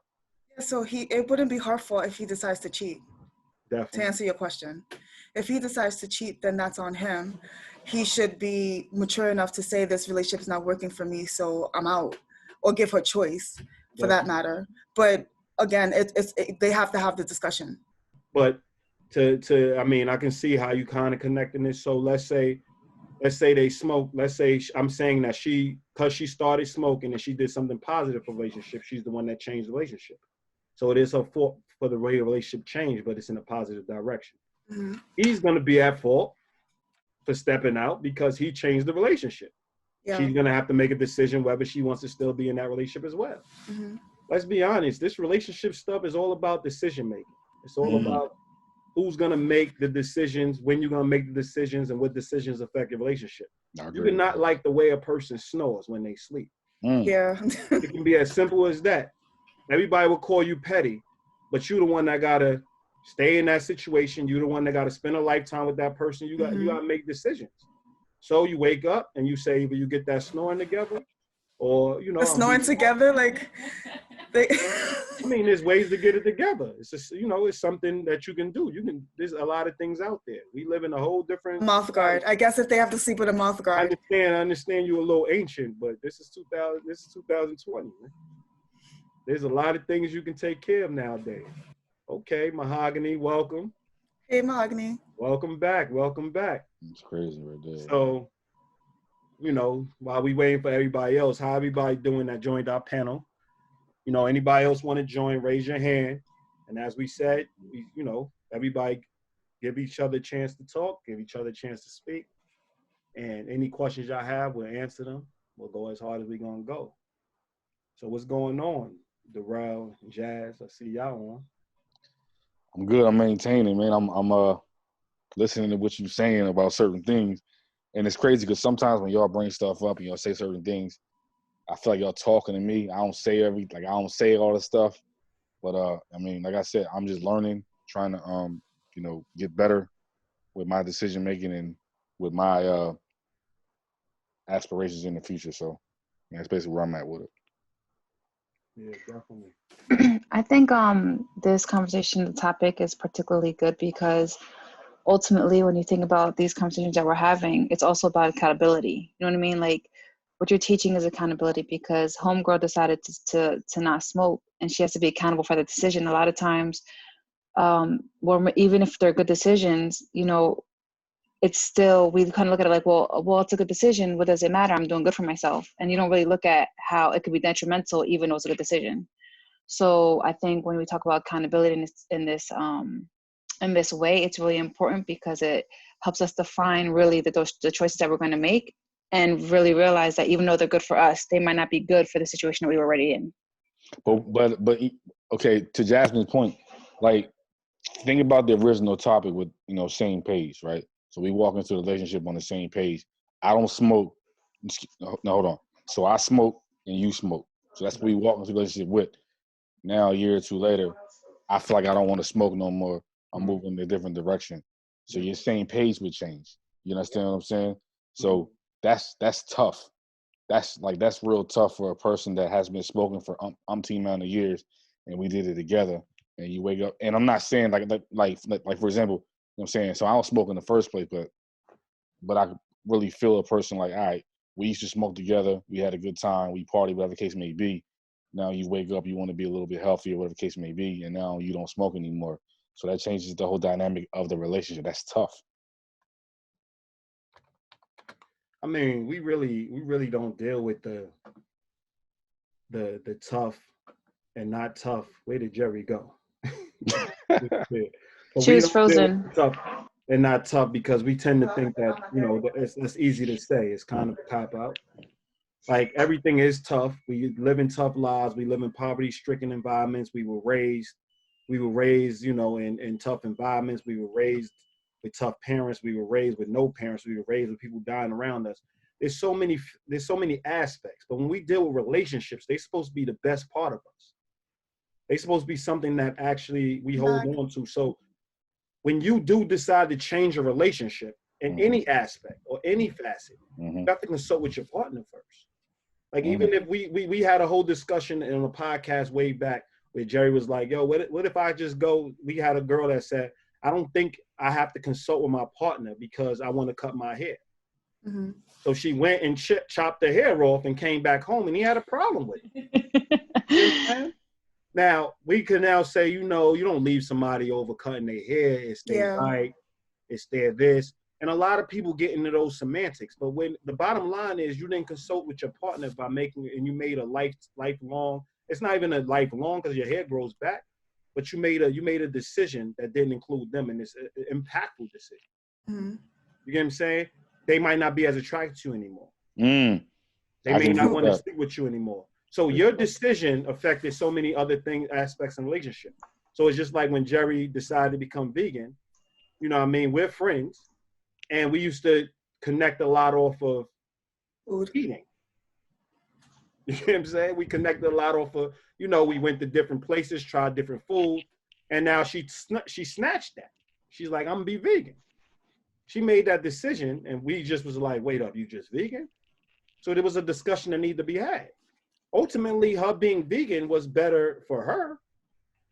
Yeah, so it wouldn't be her fault if he decides to cheat.
Definitely.
To answer your question, if he decides to cheat, then that's on him. He should be mature enough to say this relationship is not working for me, so I'm out, or give her choice for that matter. But again, they have to have the discussion.
But I mean, I can see how you kind of connecting this. So let's say they smoke. Let's say I'm saying that because she started smoking and she did something positive for the relationship, she's the one that changed the relationship. So it is her fault for the way the relationship changed, but it's in a positive direction. Mm-hmm. He's going to be at fault for stepping out because he changed the relationship. Yeah. She's going to have to make a decision whether she wants to still be in that relationship as well. Mm-hmm. Let's be honest. This relationship stuff is all about decision making. It's all about who's going to make the decisions, when you're going to make the decisions, and what decisions affect your relationship. You cannot like the way a person snores when they sleep.
Yeah.
It can be as simple as that. Everybody will call you petty, but you're the one that got to stay in that situation. You're the one that got to spend a lifetime with that person. You got to make decisions. So you wake up and you say either you get that snoring together or,
snoring together? Like,
I mean, there's ways to get it together. It's just, it's something that you can do. There's a lot of things out there. We live in a whole different
mouth guard. I guess if they have to sleep with a mouth guard.
I understand you're a little ancient, but this is 2020. Man. There's a lot of things you can take care of nowadays. Okay, Mahogany, welcome.
Hey, Mahogany.
Welcome back.
It's crazy right there.
So, while we waiting for everybody else, how everybody doing that joined our panel? Anybody else want to join, raise your hand. And as we said, everybody give each other a chance to talk, give each other a chance to speak. And any questions y'all have, we'll answer them. We'll go as hard as we're going to go. So what's going on? Darrell, Jazz, I see y'all on.
I'm good. I'm maintaining, man. I'm listening to what you're saying about certain things. And it's crazy because sometimes when y'all bring stuff up and y'all say certain things, I feel like y'all talking to me. I don't say all the stuff. But I mean, like I said, I'm just learning, trying to get better with my decision making and with my aspirations in the future. So that's basically where I'm at with it.
Yeah, definitely.
I think this conversation, the topic is particularly good because ultimately when you think about these conversations that we're having, it's also about accountability. You know what I mean? Like what you're teaching is accountability because homegirl decided to not smoke and she has to be accountable for the decision. A lot of times, even if they're good decisions, it's still, we kind of look at it like, well, it's a good decision. What does it matter? I'm doing good for myself. And you don't really look at how it could be detrimental, even though it's a good decision. So I think when we talk about accountability in this way, it's really important because it helps us define really the choices that we're going to make, and really realize that even though they're good for us, they might not be good for the situation that we were already in.
But okay, to Jasmine's point, like, think about the original topic with, same page, right? So we walk into the relationship on the same page. I don't smoke. No, hold on. So I smoke and you smoke. So that's what we walk into the relationship with. Now, a year or two later, I feel like I don't want to smoke no more. I'm moving in a different direction. So your same page would change. You understand what I'm saying? So that's tough. That's real tough for a person that has been smoking for umpteen amount of years, and we did it together. And you wake up, and I'm not saying like for example, you know what I'm saying? So I don't smoke in the first place, but I really feel a person like, all right, we used to smoke together, we had a good time, we party, whatever the case may be. Now you wake up, you want to be a little bit healthier, whatever the case may be, and now you don't smoke anymore. So that changes the whole dynamic of the relationship. That's tough.
I mean, we really don't deal with the tough and not tough. Where did Jerry go?
She was frozen.
Tough and not tough because we tend to think that, it's easy to say. It's kind of a cop out. Like, everything is tough. We live in tough lives. We live in poverty-stricken environments. We were raised, in tough environments. We were raised with tough parents. We were raised with no parents. We were raised with people dying around us. There's so many aspects. But when we deal with relationships, they're supposed to be the best part of us. They're supposed to be something that actually we hold on to. So when you do decide to change a relationship in any aspect or any facet, you have to consult with your partner first. Like, even if we had a whole discussion in a podcast way back where Jerry was like, yo, what if I just go, we had a girl that said, I don't think I have to consult with my partner because I want to cut my hair. Mm-hmm. So she went and chopped her hair off and came back home, and he had a problem with it. You understand? Now, we can now say, you don't leave somebody over cutting their hair. It's their right. It's their this. And a lot of people get into those semantics. But when the bottom line is you didn't consult with your partner by and you made a lifelong, it's not even a lifelong because your hair grows back, but you made a decision that didn't include them, and it's an impactful decision. Mm-hmm. You get what I'm saying? They might not be as attracted to you anymore. They may not want to stick with you anymore. So your decision affected so many other aspects in relationship. So it's just like when Jerry decided to become vegan, we're friends, and we used to connect a lot off of eating. You know what I'm saying? We connected a lot off of, we went to different places, tried different food, and now she snatched that. She's like, I'm gonna be vegan. She made that decision, and we just was like, wait up, you just vegan? So there was a discussion that needed to be had. Ultimately, her being vegan was better for her,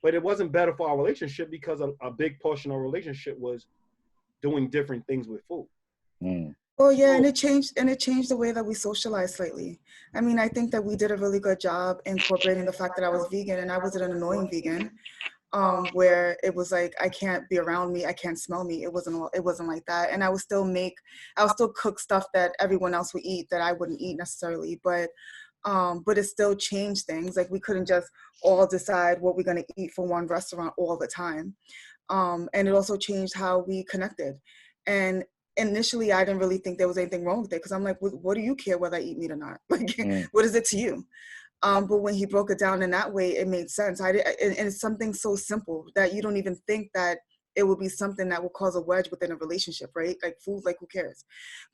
but it wasn't better for our relationship because a big portion of our relationship was doing different things with food.
Oh yeah, and it changed the way that we socialize slightly. I mean, I think that we did a really good job incorporating the fact that I was vegan, and I was an annoying vegan, where it was like, I can't be around me, I can't smell me. It wasn't like that. And I would still cook stuff that everyone else would eat that I wouldn't eat necessarily, but it still changed things. Like, we couldn't just all decide what we're going to eat from one restaurant all the time. And it also changed how we connected. And initially, I didn't really think there was anything wrong with it because I'm like, what do you care whether I eat meat or not? Like, what is it to you? But when he broke it down in that way, it made sense. And it's something so simple that you don't even think that it will be something that will cause a wedge within a relationship, right? Like food, like who cares?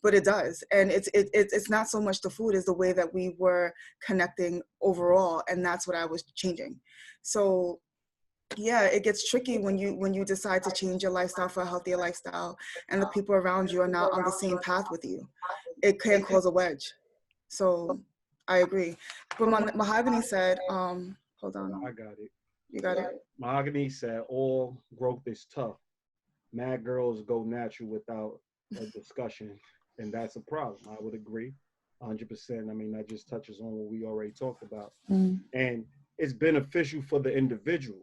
But it does. And it's not so much the food as the way that we were connecting overall. And that's what I was changing. So yeah, it gets tricky when you decide to change your lifestyle for a healthier lifestyle and the people around you are not on the same path with you. It can cause a wedge. So I agree. But Mahogany said, hold on.
I got it.
You got it?
Mahogany said, all growth is tough. Mad girls go natural without a discussion, and that's a problem. I would agree 100%. I mean, that just touches on what we already talked about. And it's beneficial for the individual.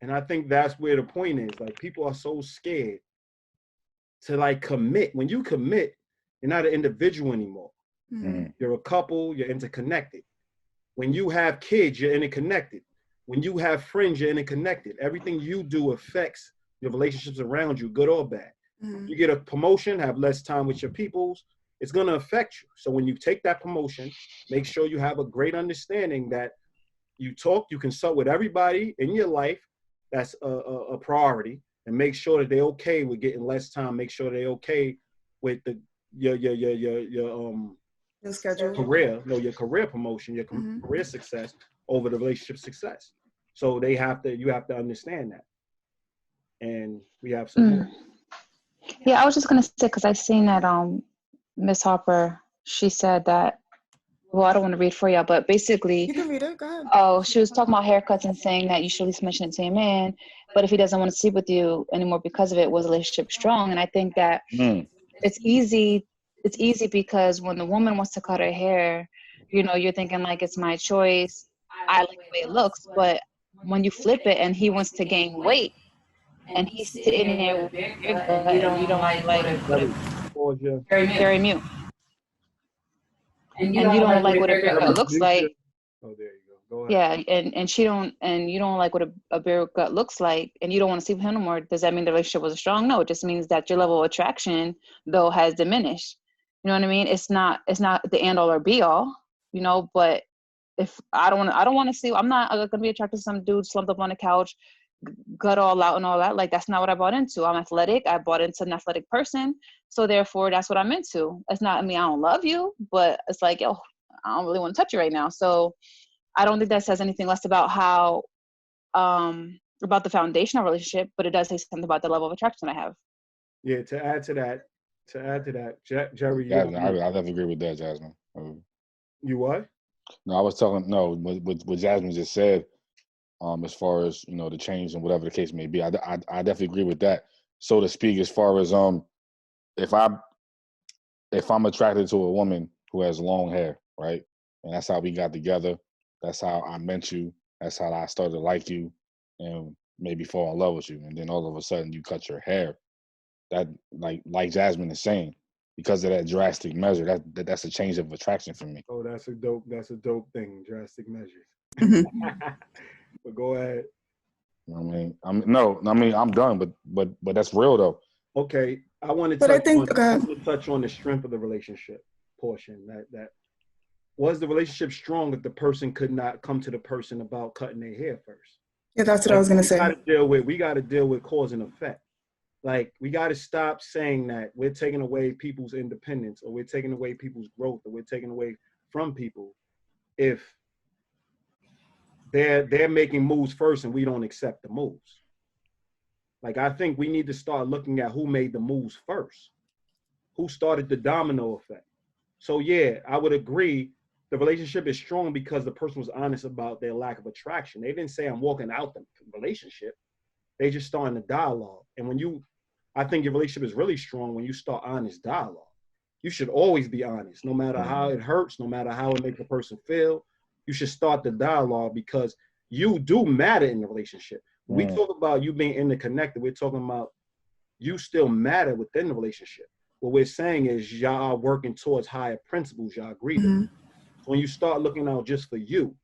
And I think that's where the point is. Like, people are so scared to like commit. When you commit, you're not an individual anymore. You're a couple, you're interconnected. When you have kids, you're interconnected. When you have friends, you're interconnected. Everything you do affects your relationships around you, good or bad.
Mm-hmm.
You get a promotion, have less time with your peoples, it's going to affect you. So when you take that promotion, make sure you have a great understanding that you consult with everybody in your life that's a priority, and make sure that they're okay with getting less time. Make sure they're okay with your
schedule,
your career promotion, your career success over the relationship success. So you have to understand that. And we have some more.
Yeah, I was just gonna say, because I seen that Miss Harper, she said that, well, I don't want to read for y'all, but basically,
you can read it. Go ahead.
Oh, she was talking about haircuts and saying that you should at least mention it to your man, but if he doesn't want to sleep with you anymore because of it, was the relationship strong? And I think that it's easy because when the woman wants to cut her hair, you know, you're thinking like, it's my choice, I like the way it looks. But when you flip it and he wants to gain weight and he's sitting there with your gut and you don't like very mute. And you don't like what a beer gut looks like.
Oh, there you go. Go ahead.
Yeah, and you don't like what a beer gut looks like, and you don't want to sleep with him no more. Does that mean the relationship was strong? No, it just means that your level of attraction though has diminished. You know what I mean? It's not the end all or be all, you know. But if I don't want to see, I'm not gonna be attracted to some dude slumped up on the couch, gut all out and all that. Like, that's not what I bought into. I'm athletic. I bought into an athletic person, so therefore that's what I'm into. It's not, I mean, I don't love you, but it's like, yo, I don't really want to touch you right now. So I don't think that says anything less about how about the foundational relationship, but it does say something about the level of attraction I have.
Yeah, to add to that, Jerry.
I definitely agree with that, Jasmine.
You what?
No, I was telling what Jasmine just said. As far as, you know, the change and whatever the case may be, I definitely agree with that, so to speak. As far as if I'm attracted to a woman who has long hair, right, and that's how we got together, that's how I met you, that's how I started to like you, and maybe fall in love with you, and then all of a sudden you cut your hair, that like Jasmine is saying, because of that drastic measure, that's a change of attraction for me.
Oh, that's a dope thing, drastic measures. But go ahead.
I'm done, but that's real though.
Okay, I want to touch on the strength of the relationship portion. That was the relationship strong if the person could not come to the person about cutting their hair first.
Yeah, that's what I was gonna say.
We got to deal with cause and effect. Like, we got to stop saying that we're taking away people's independence, or we're taking away people's growth, or we're taking away from people if they're making moves first and we don't accept the moves. Like, I think we need to start looking at who made the moves first, who started the domino effect. So yeah, I would agree the relationship is strong because the person was honest about their lack of attraction. They didn't say I'm walking out the relationship. They just starting the dialogue. And I think your relationship is really strong when you start honest dialogue. You should always be honest, no matter how it hurts, no matter how it makes the person feel. You should start the dialogue, because you do matter in the relationship. When we talk about you being interconnected, we're talking about you still matter within the relationship. What we're saying is y'all are working towards higher principles y'all agree to. When you start looking out just for you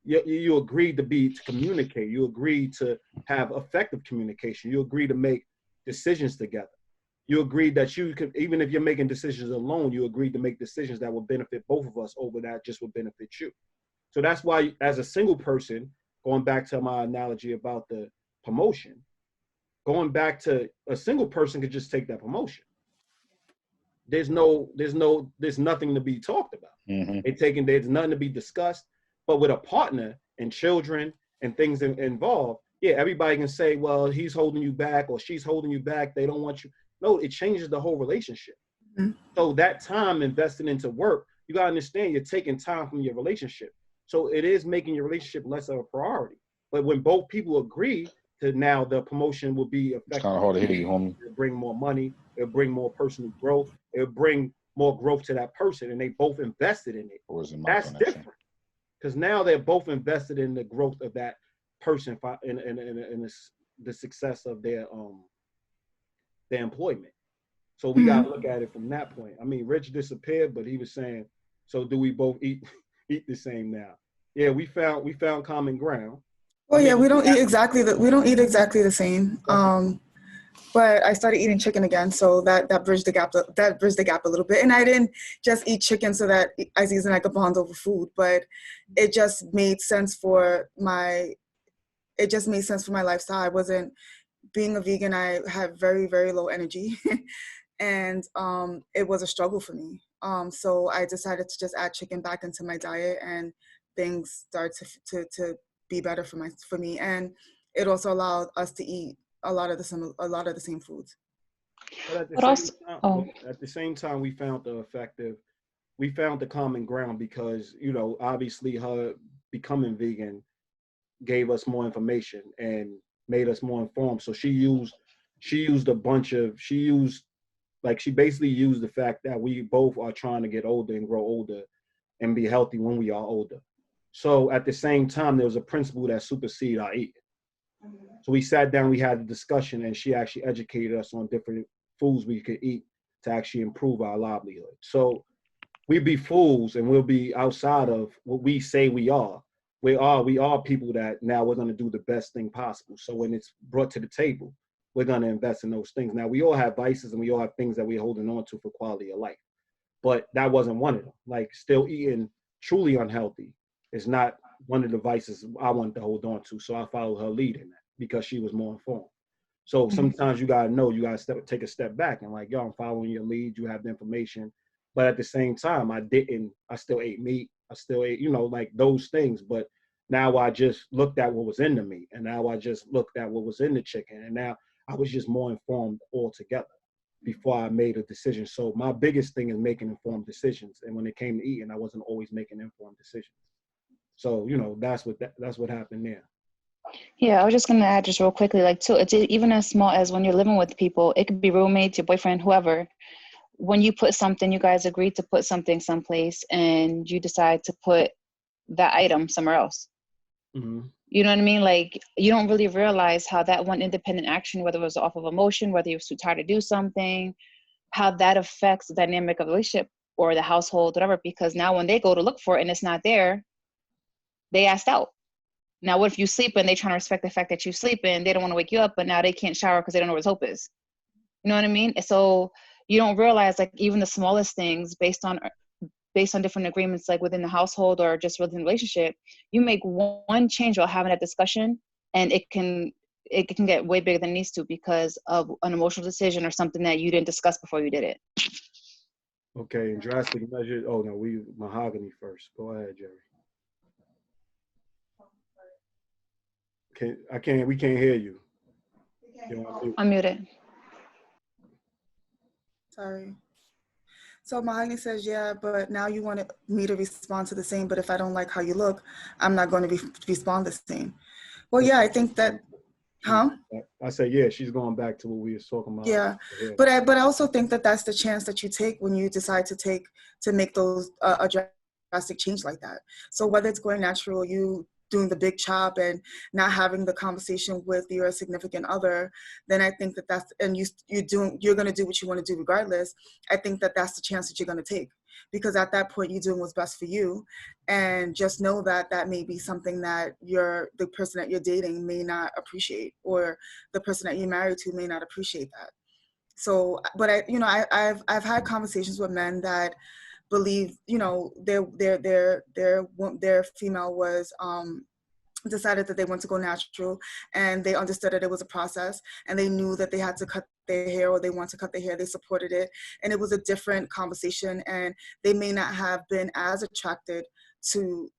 agreed to communicate. You agreed to have effective communication. You agreed to make decisions together. You agreed that you could, even if you're making decisions alone, you agreed to make decisions that will benefit both of us over that just would benefit you. So that's why, as a single person, going back to my analogy about the promotion, going back to a single person could just take that promotion. There's nothing to be talked about. There's nothing to be discussed. But with a partner and children and things involved, yeah, everybody can say, well, he's holding you back or she's holding you back. They don't want you. No, it changes the whole relationship. So that time invested into work, you got to understand you're taking time from your relationship. So it is making your relationship less of a priority. But when both people agree to now the promotion will be effective.
It's kind of hard to hear you, homie.
It'll bring more money. It'll bring more personal growth. It'll bring more growth to that person, and they both invested in it. That's different, because now they're both invested in the growth of that person in the success of their employment. So we got to look at it from that point. I mean, Rich disappeared, but he was saying, so do we both eat the same now? Yeah, we found common ground.
Well, yeah, we don't eat exactly the same. But I started eating chicken again, so that bridged the gap. That bridged the gap a little bit. And I didn't just eat chicken so that Aziz and I could bond over food, but it just made sense for my. It just made sense for my lifestyle. I wasn't being a vegan. I had very, very low energy, and it was a struggle for me. So I decided to just add chicken back into my diet, and things started to be better for me. And it also allowed us to eat a lot of the same foods.
But at the same time, we found the common ground because, obviously her becoming vegan gave us more information and made us more informed. So she basically used the fact that we both are trying to get older and grow older and be healthy when we are older. So at the same time, there was a principle that superseded our eating. So we sat down, we had a discussion, and she actually educated us on different foods we could eat to actually improve our livelihood. So we'd be fools and we'll be outside of what we say we are. We are people that now we're going to do the best thing possible. So when it's brought to the table, we're going to invest in those things. Now, we all have vices and we all have things that we're holding on to for quality of life. But that wasn't one of them. Like, still eating truly unhealthy is not one of the vices I wanted to hold on to. So I followed her lead in that because she was more informed. So sometimes you got to take a step back and like, yo, I'm following your lead. You have the information. But at the same time, I still ate meat. I still ate, like those things. But now I just looked at what was in the meat, and now I just looked at what was in the chicken. And now I was just more informed altogether before I made a decision. So my biggest thing is making informed decisions. And when it came to eating, I wasn't always making informed decisions. So, that's what happened there.
Yeah, I was just going to add just real quickly, like, too, it's even as small as when you're living with people, it could be roommates, your boyfriend, whoever. When you put something, you guys agree to put something someplace and you decide to put that item somewhere else.
Mm-hmm.
You know what I mean? Like, you don't really realize how that one independent action, whether it was off of emotion, whether you were too tired to do something, how that affects the dynamic of the relationship or the household, whatever, because now when they go to look for it and it's not there, they asked out. Now, what if you sleep and they trying to respect the fact that you sleep and they don't want to wake you up, but now they can't shower because they don't know where his hope is. You know what I mean? So you don't realize, like, even the smallest things based on different agreements, like within the household or just within the relationship, you make one change while having that discussion and it can get way bigger than it needs to because of an emotional decision or something that you didn't discuss before you did it.
Okay, and drastic measures. Oh no, we mahogany first. Go ahead, Jerry. We can't hear you.
I'm muted.
Sorry. So Mahogany says, yeah, but now you want me to respond to the same, but if I don't like how you look, I'm not going to respond the same. Well, yeah, I think that,
I said, yeah, she's going back to what we were talking about.
Yeah, but I also think that that's the chance that you take when you decide to make those a drastic change like that. So whether it's going natural, you doing the big chop and not having the conversation with your significant other, then I think that that's, and you're going to do what you want to do regardless. I think that that's the chance that you're going to take, because at that point you're doing what's best for you, and just know that that may be something that the person that you're dating may not appreciate, or the person that you're married to may not appreciate that. So, but I've had conversations with men that believe, their female was decided that they want to go natural, and they understood that it was a process, and they knew that they had to cut their hair, or they want to cut their hair. They supported it, and it was a different conversation, and they may not have been as attracted to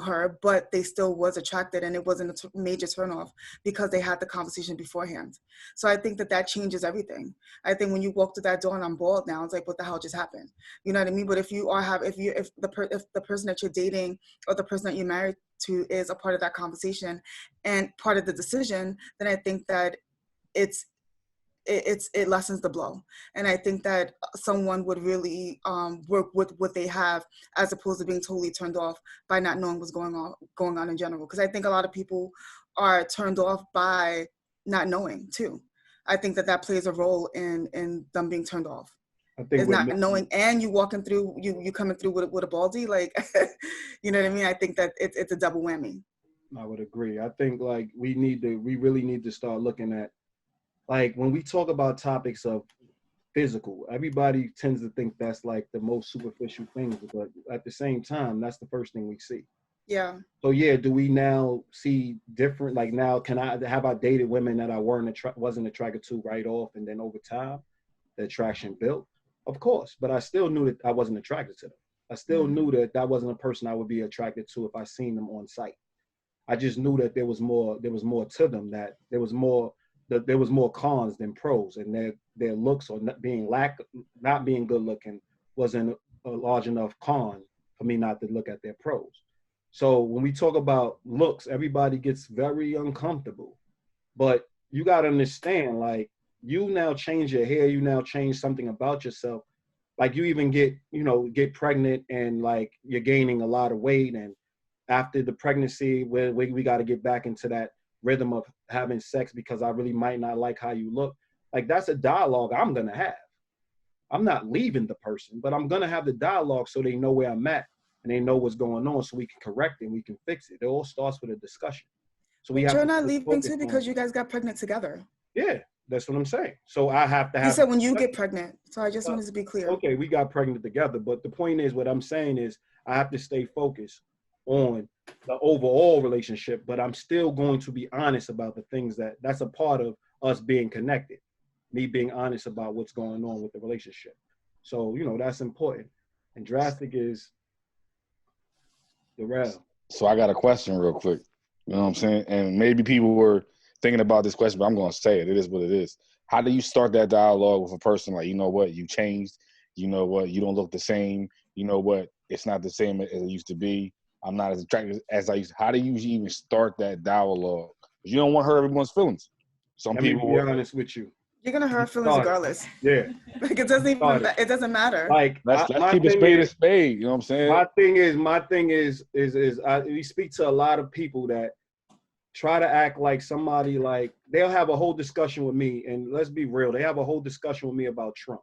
her, but they still was attracted, and it wasn't a major turnoff because they had the conversation beforehand. So I think that changes everything. I think when you walk through that door and I'm bald now, it's like, what the hell just happened? You know what I mean? But if the person that you're dating or the person that you're married to is a part of that conversation and part of the decision, then I think that it lessens the blow. And I think that someone would really work with what they have, as opposed to being totally turned off by not knowing what's going on in general. Because I think a lot of people are turned off by not knowing too. I think that plays a role in them being turned off. I think it's not knowing, and you walking through, you coming through with a baldy, like, you know what I mean? I think that it's a double whammy.
I would agree. I think like we really need to start looking at, like, when we talk about topics of physical, everybody tends to think that's like the most superficial things, but at the same time, that's the first thing we see.
Yeah.
So yeah, do we now see different, like, now have I dated women that I wasn't attracted to right off, and then over time the attraction built? Of course, but I still knew that I wasn't attracted to them. I still knew that that wasn't a person I would be attracted to if I seen them on site. I just knew that there was more to them, that there was more cons than pros, and their looks, or not being good looking, wasn't a large enough con for me not to look at their pros. So when we talk about looks, everybody gets very uncomfortable. But you got to understand, like, you now change your hair, you now change something about yourself. Like, you even get pregnant, and like you're gaining a lot of weight, and after the pregnancy, we got to get back into that rhythm of having sex because I really might not like how you look. Like, that's a dialogue I'm going to have. I'm not leaving the person, but I'm going to have the dialogue so they know where I'm at and they know what's going on, so we can correct it and we can fix it. It all starts with a discussion. So
You're not leaving too because you guys got pregnant together.
Yeah, that's what I'm saying. So I have to have.
You said when you get pregnant. So I just wanted to be clear.
Okay, we got pregnant together, but the point is, what I'm saying is, I have to stay focused on the overall relationship, but I'm still going to be honest about the things that's a part of us being connected. Me being honest about what's going on with the relationship. So, that's important. And drastic is the real.
So I got a question real quick. You know what I'm saying? And maybe people were thinking about this question, but I'm going to say it. It is what it is. How do you start that dialogue with a person like, you know what, you changed. You know what, you don't look the same. You know what, it's not the same as it used to be. I'm not as attractive as I used to. How do you even start that dialogue? Because you don't want to hurt everyone's feelings. Some people.
Let me be honest with you.
You're gonna hurt feelings regardless.
Yeah.
Like, it doesn't matter.
Like,
let's keep a spade a spade. You know what I'm saying?
My thing is we speak to a lot of people that try to act like somebody, like, they'll have a whole discussion with me, and let's be real, they have a whole discussion with me about Trump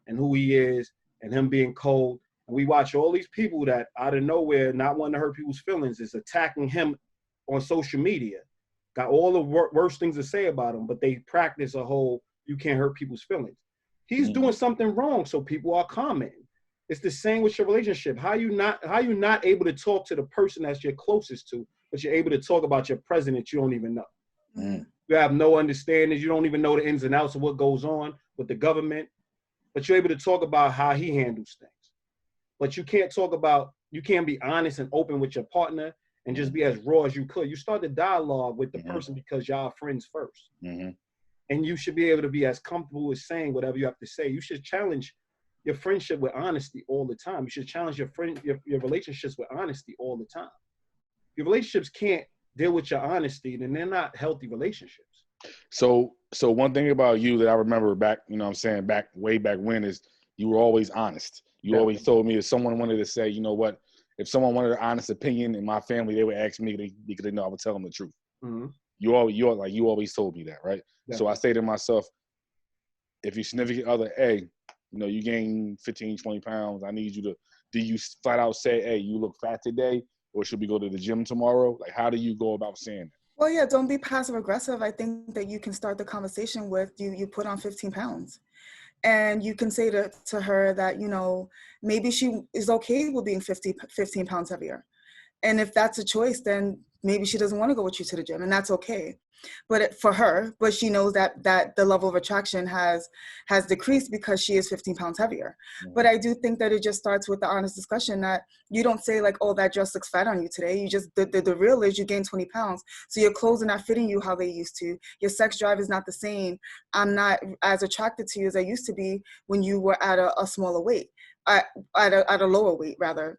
and who he is and him being cold. And we watch all these people that out of nowhere, not wanting to hurt people's feelings, is attacking him on social media. Got all the worst things to say about him, but they practice a whole, you can't hurt people's feelings. He's doing something wrong, so people are commenting. It's the same with your relationship. How you not able to talk to the person that's you're closest to, but you're able to talk about your president you don't even know. You have no understanding. You don't even know the ins and outs of what goes on with the government, but you're able to talk about how he handles things. But you can't be honest and open with your partner and just be as raw as you could. You start the dialogue with the person because y'all are friends first. And you should be able to be as comfortable with saying whatever you have to say. You should challenge your friendship with honesty all the time. You should challenge your relationships with honesty all the time. Your relationships can't deal with your honesty, then they're not healthy relationships.
So one thing about you that I remember back, you know what I'm saying, way back when, is you were always honest. You always told me if someone wanted to say, you know what, if someone wanted an honest opinion in my family, they would ask me because they know I would tell them the truth. You always told me that, right? Yeah. So I say to myself, if your significant other, hey, you know, you gain 15, 20 pounds, I need you to, do you flat out say, hey, you look fat today, or should we go to the gym tomorrow? Like, how do you go about saying that?
Well, yeah, don't be passive aggressive. I think that you can start the conversation with, you put on 15 pounds. And you can say to her that, you know, maybe she is okay with being 15 pounds heavier. And if that's a choice, then maybe she doesn't want to go with you to the gym, and that's okay. But for her, but she knows that the level of attraction has decreased because she is 15 pounds heavier. But I do think that it just starts with the honest discussion that you don't say like, oh, that dress looks fat on you today. You just, the real is you gained 20 pounds. So your clothes are not fitting you how they used to. Your sex drive is not the same. I'm not as attracted to you as I used to be when you were at a smaller weight, at a lower weight rather.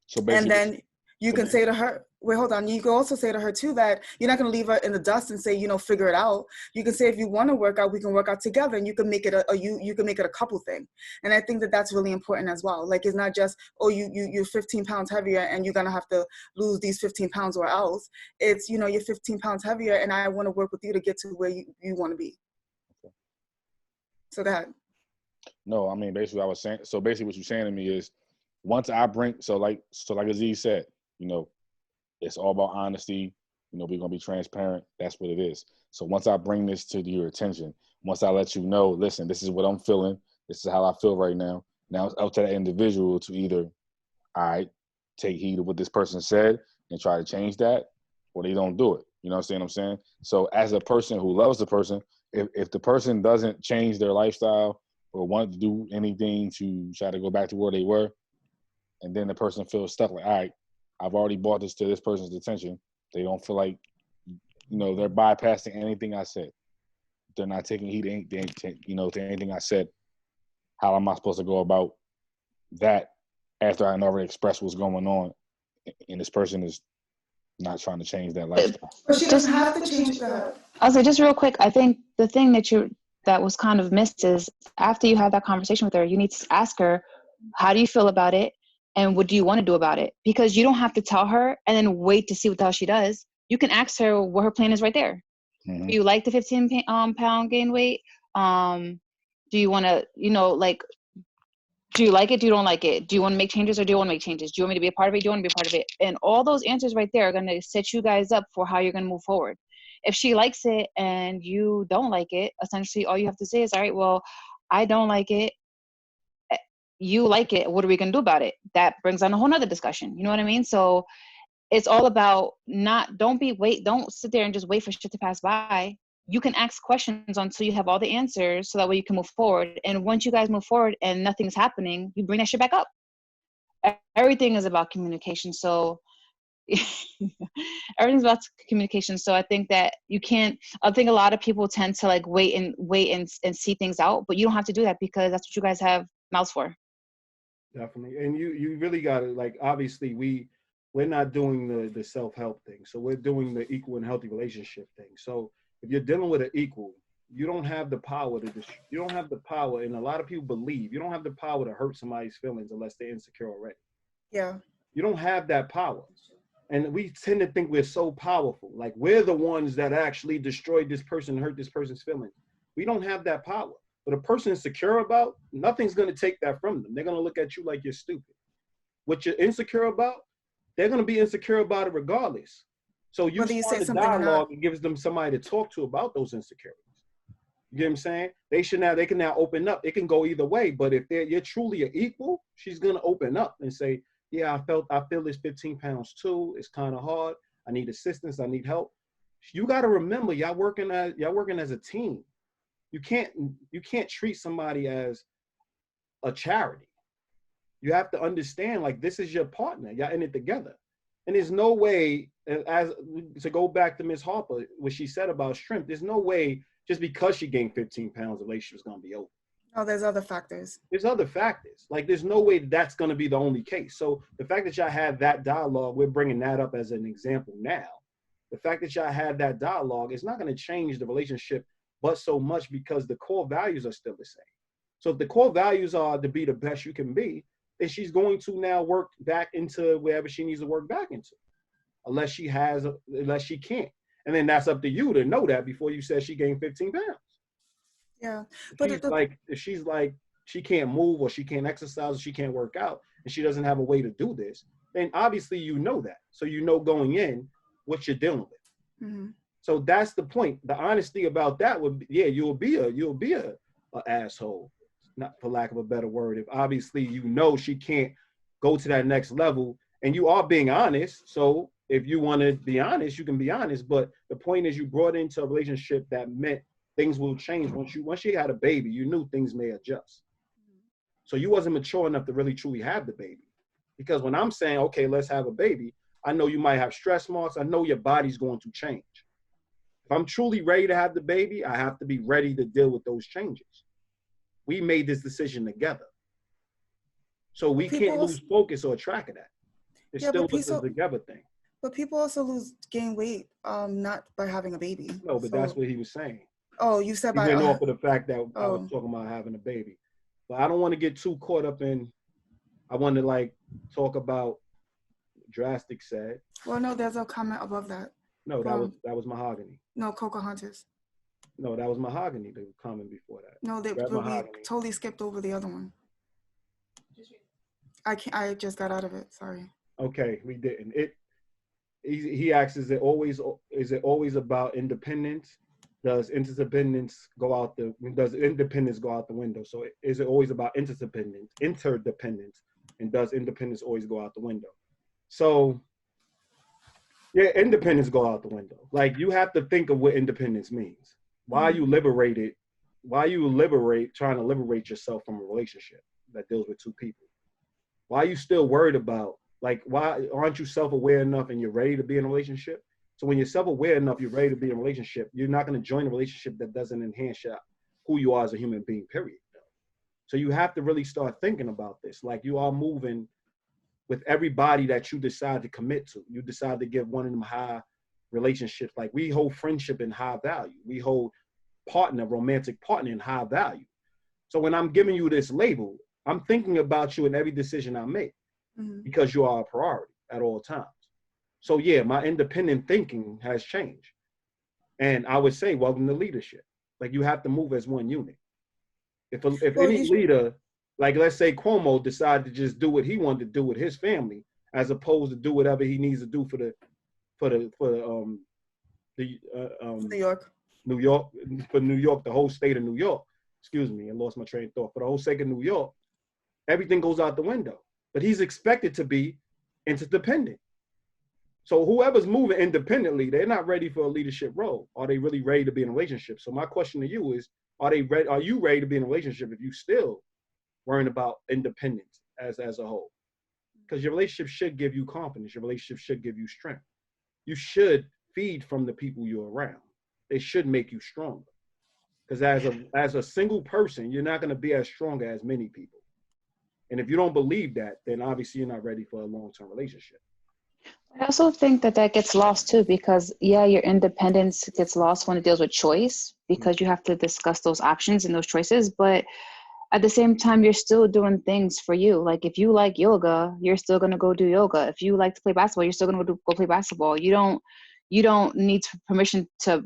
So basically,
and then you can say to her, wait, hold on. You can also say to her too that you're not going to leave her in the dust and say, you know, figure it out. You can say, if you want to work out, we can work out together, and you can make it you can make it a couple thing. And I think that that's really important as well. Like, it's not just, oh, you're 15 pounds heavier and you're going to have to lose these 15 pounds or else. It's, you know, you're 15 pounds heavier and I want to work with you to get to where you want to be. Okay. So go ahead.
No, I mean, basically what you're saying to me is, once I bring, so like Aziz said, you know, It's all about honesty. You know, we're going to be transparent. That's what it is. So once I bring this to your attention, once I let you know, listen, this is what I'm feeling. This is how I feel right now. Now it's up to that individual to either, all right, take heed of what this person said and try to change that, or they don't do it. You know what I'm saying? So as a person who loves the person, if the person doesn't change their lifestyle or want to do anything to try to go back to where they were, and then the person feels stuck, like, all right, I've already brought this to this person's attention. They don't feel like, you know, they're bypassing anything I said. They're not taking heed to anything I said. How am I supposed to go about that after I already expressed what's going on, and this person is not trying to change that lifestyle?
But she doesn't have to change that.
I'll say just real quick, I think the thing that was kind of missed is after you have that conversation with her, you need to ask her, how do you feel about it? And what do you want to do about it? Because you don't have to tell her and then wait to see what the hell she does. You can ask her what her plan is right there.
Mm-hmm.
Do you like the 15 pound gain weight? Do you want to, do you like it? Do you don't like it? Do you want to make changes or do you want to make changes? Do you want me to be a part of it? Do you want to be a part of it? And all those answers right there are going to set you guys up for how you're going to move forward. If she likes it and you don't like it, essentially all you have to say is, all right, well, I don't like it. You like it. What are we going to do about it? That brings on a whole nother discussion. You know what I mean? So it's all about don't sit there and just wait for shit to pass by. You can ask questions until you have all the answers so that way you can move forward. And once you guys move forward and nothing's happening, you bring that shit back up. Everything is about communication. So everything's about communication. So I think that I think a lot of people tend to like wait and see things out, but you don't have to do that because that's what you guys have mouths for.
Definitely. And you really got to, like, obviously we're not doing the self-help thing. So we're doing the equal and healthy relationship thing. So if you're dealing with an equal, you don't have the power and a lot of people believe you don't have the power to hurt somebody's feelings unless they're insecure already.
Yeah.
You don't have that power. And we tend to think we're so powerful. Like we're the ones that actually destroyed this person, hurt this person's feelings. We don't have that power. But a person is secure about, nothing's going to take that from them. They're going to look at you like you're stupid. What you're insecure about, they're going to be insecure about it regardless. So you start a dialogue and gives them somebody to talk to about those insecurities. You get what I'm saying? They can now open up. It can go either way. But if you're truly an equal, she's going to open up and say, yeah, I feel this 15 pounds too. It's kind of hard. I need assistance. I need help. You got to remember, y'all working as a team. You can't treat somebody as a charity. You have to understand, like, this is your partner. Y'all in it together. And there's no way, as to go back to Ms. Harper, what she said about strength, there's no way just because she gained 15 pounds, the relationship's going to be over.
Oh, there's other factors.
There's other factors. Like, there's no way that's going to be the only case. So the fact that y'all had that dialogue, we're bringing that up as an example now. The fact that y'all had that dialogue is not going to change the relationship but so much because the core values are still the same. So if the core values are to be the best you can be, then she's going to now work back into wherever she needs to work back into, unless she can't. And then that's up to you to know that before you say she gained 15 pounds.
Yeah.
If she's like, she can't move or she can't exercise or she can't work out and she doesn't have a way to do this, then obviously you know that. So you know going in what you're dealing with.
Mm-hmm.
So that's the point. The honesty about that would be, yeah, you'll be a asshole, not for lack of a better word. If obviously you know she can't go to that next level and you are being honest. So if you want to be honest, you can be honest. But the point is you brought into a relationship that meant things will change. Once she had a baby, you knew things may adjust. So you wasn't mature enough to really truly have the baby. Because when I'm saying, okay, let's have a baby, I know you might have stress marks. I know your body's going to change. If I'm truly ready to have the baby, I have to be ready to deal with those changes. We made this decision together. So we can't lose focus or track of that. It's still a together thing.
But people also gain weight, not by having a baby.
No, but that's what he was saying.
Oh, you said
he went off of the fact that I was talking about having a baby. But I don't want to get too caught up in, I want to like talk about Drastic said.
Well, no, there's a comment above that.
No, that was Mahogany.
No, Pocahontas.
No, that was Mahogany, the comment before that.
No, we totally skipped over the other one. I just got out of it, sorry.
Okay, we didn't. he asks, is it always about independence? Does independence go out the window? So is it always about interdependence, and does independence always go out the window? So yeah, independence go out the window. Like, you have to think of what independence means. Why are you liberated? Why are you trying to liberate yourself from a relationship that deals with two people? Why are you still worried about, like, why aren't you self-aware enough and you're ready to be in a relationship? So when you're self-aware enough, you're ready to be in a relationship, you're not going to join a relationship that doesn't enhance who you are as a human being, period. So you have to really start thinking about this. Like, you are moving with everybody that you decide to commit to. You decide to give one of them high relationships. Like, we hold friendship in high value. We hold romantic partner in high value. So when I'm giving you this label, I'm thinking about you in every decision I make, because you are a priority at all times. So yeah, my independent thinking has changed. And I would say, welcome to leadership. Like, you have to move as one unit. If any leader, like, let's say Cuomo, decided to just do what he wanted to do with his family, as opposed to do whatever he needs to do for New York, the whole state of New York. Excuse me, I lost my train of thought. For the whole sake of New York, everything goes out the window. But he's expected to be interdependent. So whoever's moving independently, they're not ready for a leadership role. Are they really ready to be in a relationship? So my question to you is, are you ready to be in a relationship if you still worrying about independence as a whole? Because your relationship should give you confidence. Your relationship should give you strength. You should feed from the people you're around. They should make you stronger. Because as a single person, you're not going to be as strong as many people. And if you don't believe that, then obviously you're not ready for a long-term relationship.
I also think that gets lost too, because your independence gets lost when it deals with choice, because you have to discuss those options and those choices. But at the same time, you're still doing things for you. Like, if you like yoga, you're still going to go do yoga. If you like to play basketball, you're still going to go play basketball. You don't need permission to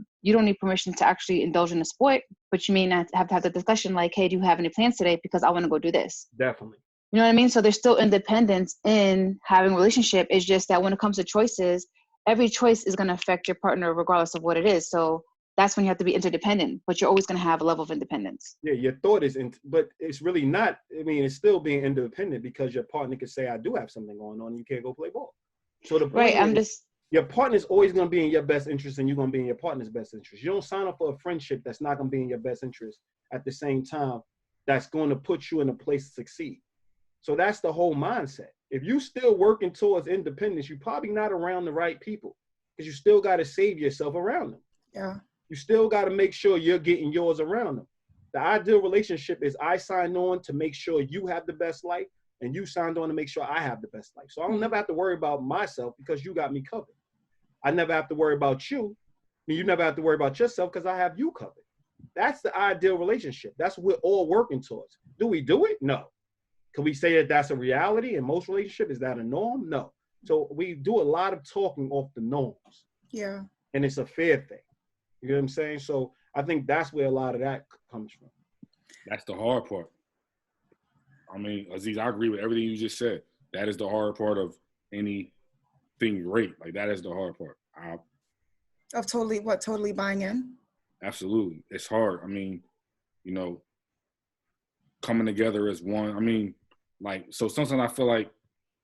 actually indulge in a sport, but you may not have to have the discussion like, hey, do you have any plans today? Because I want to go do this.
Definitely.
You know what I mean? So there's still independence in having a relationship. It's just that when it comes to choices, every choice is going to affect your partner regardless of what it is. So that's when you have to be interdependent, but you're always going to have a level of independence.
Yeah, your thought is, but it's really not. I mean, it's still being independent, because your partner could say, I do have something going on, you can't go play ball. So the point is, your partner's always going to be in your best interest, and you're going to be in your partner's best interest. You don't sign up for a friendship that's not going to be in your best interest at the same time, that's going to put you in a place to succeed. So that's the whole mindset. If you still working towards independence, you're probably not around the right people, because you still got to save yourself around them.
Yeah.
You still got to make sure you're getting yours around them. The ideal relationship is, I signed on to make sure you have the best life, and you signed on to make sure I have the best life. So I don't never have to worry about myself, because you got me covered. I never have to worry about you, and you never have to worry about yourself, because I have you covered. That's the ideal relationship. That's what we're all working towards. Do we do it? No. Can we say that that's a reality in most relationships? Is that a norm? No. So we do a lot of talking off the norms.
Yeah.
And it's a fair thing. You know what I'm saying? So I think that's where a lot of that comes from.
That's the hard part. I mean, Aziz, I agree with everything you just said. That is the hard part of anything great. Like, that is the hard part.
Of totally buying in?
Absolutely. It's hard. I mean, coming together as one. I mean, like, so sometimes I feel like,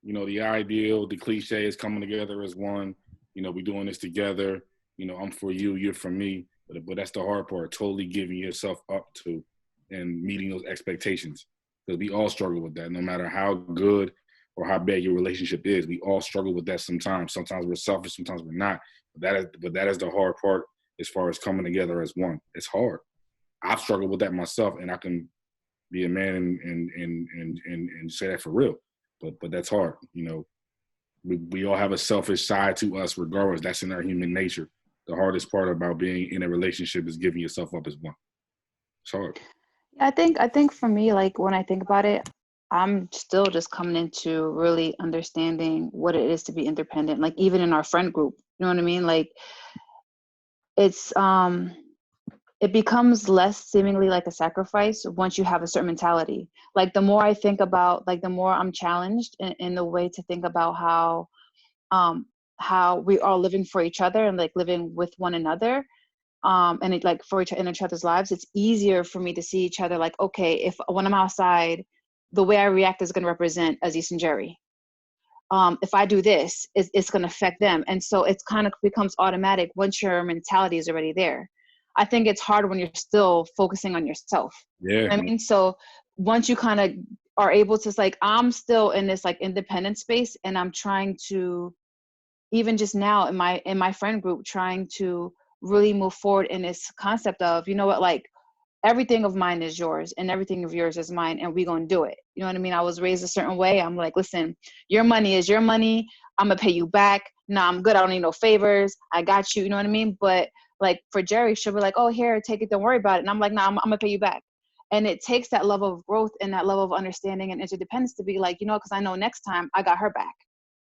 the ideal, the cliche is coming together as one. We're doing this together. I'm for you, you're for me. But that's the hard part, totally giving yourself up to and meeting those expectations. Because we all struggle with that, no matter how good or how bad your relationship is. We all struggle with that sometimes. Sometimes we're selfish, sometimes we're not. But that is the hard part as far as coming together as one. It's hard. I've struggled with that myself, and I can be a man and say that for real. But that's hard. We all have a selfish side to us regardless. That's in our human nature. The hardest part about being in a relationship is giving yourself up as one. It's hard.
I think for me, like, when I think about it, I'm still just coming into really understanding what it is to be independent. Like, even in our friend group, you know what I mean? Like, it's it becomes less seemingly like a sacrifice once you have a certain mentality. Like, the more I think about, like, the more I'm challenged in the way to think about how how we are living for each other and like living with one another, and it, like for in each other's lives, it's easier for me to see each other like, okay, if when I'm outside, the way I react is going to represent Aziz and Jerry. If I do this, it's going to affect them. And so it's kind of becomes automatic once your mentality is already there. I think it's hard when you're still focusing on yourself.
Yeah.
You know what I mean? So once you kind of are able to, like, I'm still in this like independent space, and I'm trying to, even just now in my friend group, trying to really move forward in this concept of, you know what, like, everything of mine is yours and everything of yours is mine, and we're going to do it. You know what I mean? I was raised a certain way. I'm like, listen, your money is your money. I'm going to pay you back. Nah, I'm good. I don't need no favors. I got you. You know what I mean? But like for Jerry, she'll be like, oh, here, take it. Don't worry about it. And I'm like, nah, I'm going to pay you back. And it takes that level of growth and that level of understanding and interdependence to be like, you know, because I know next time I got her back.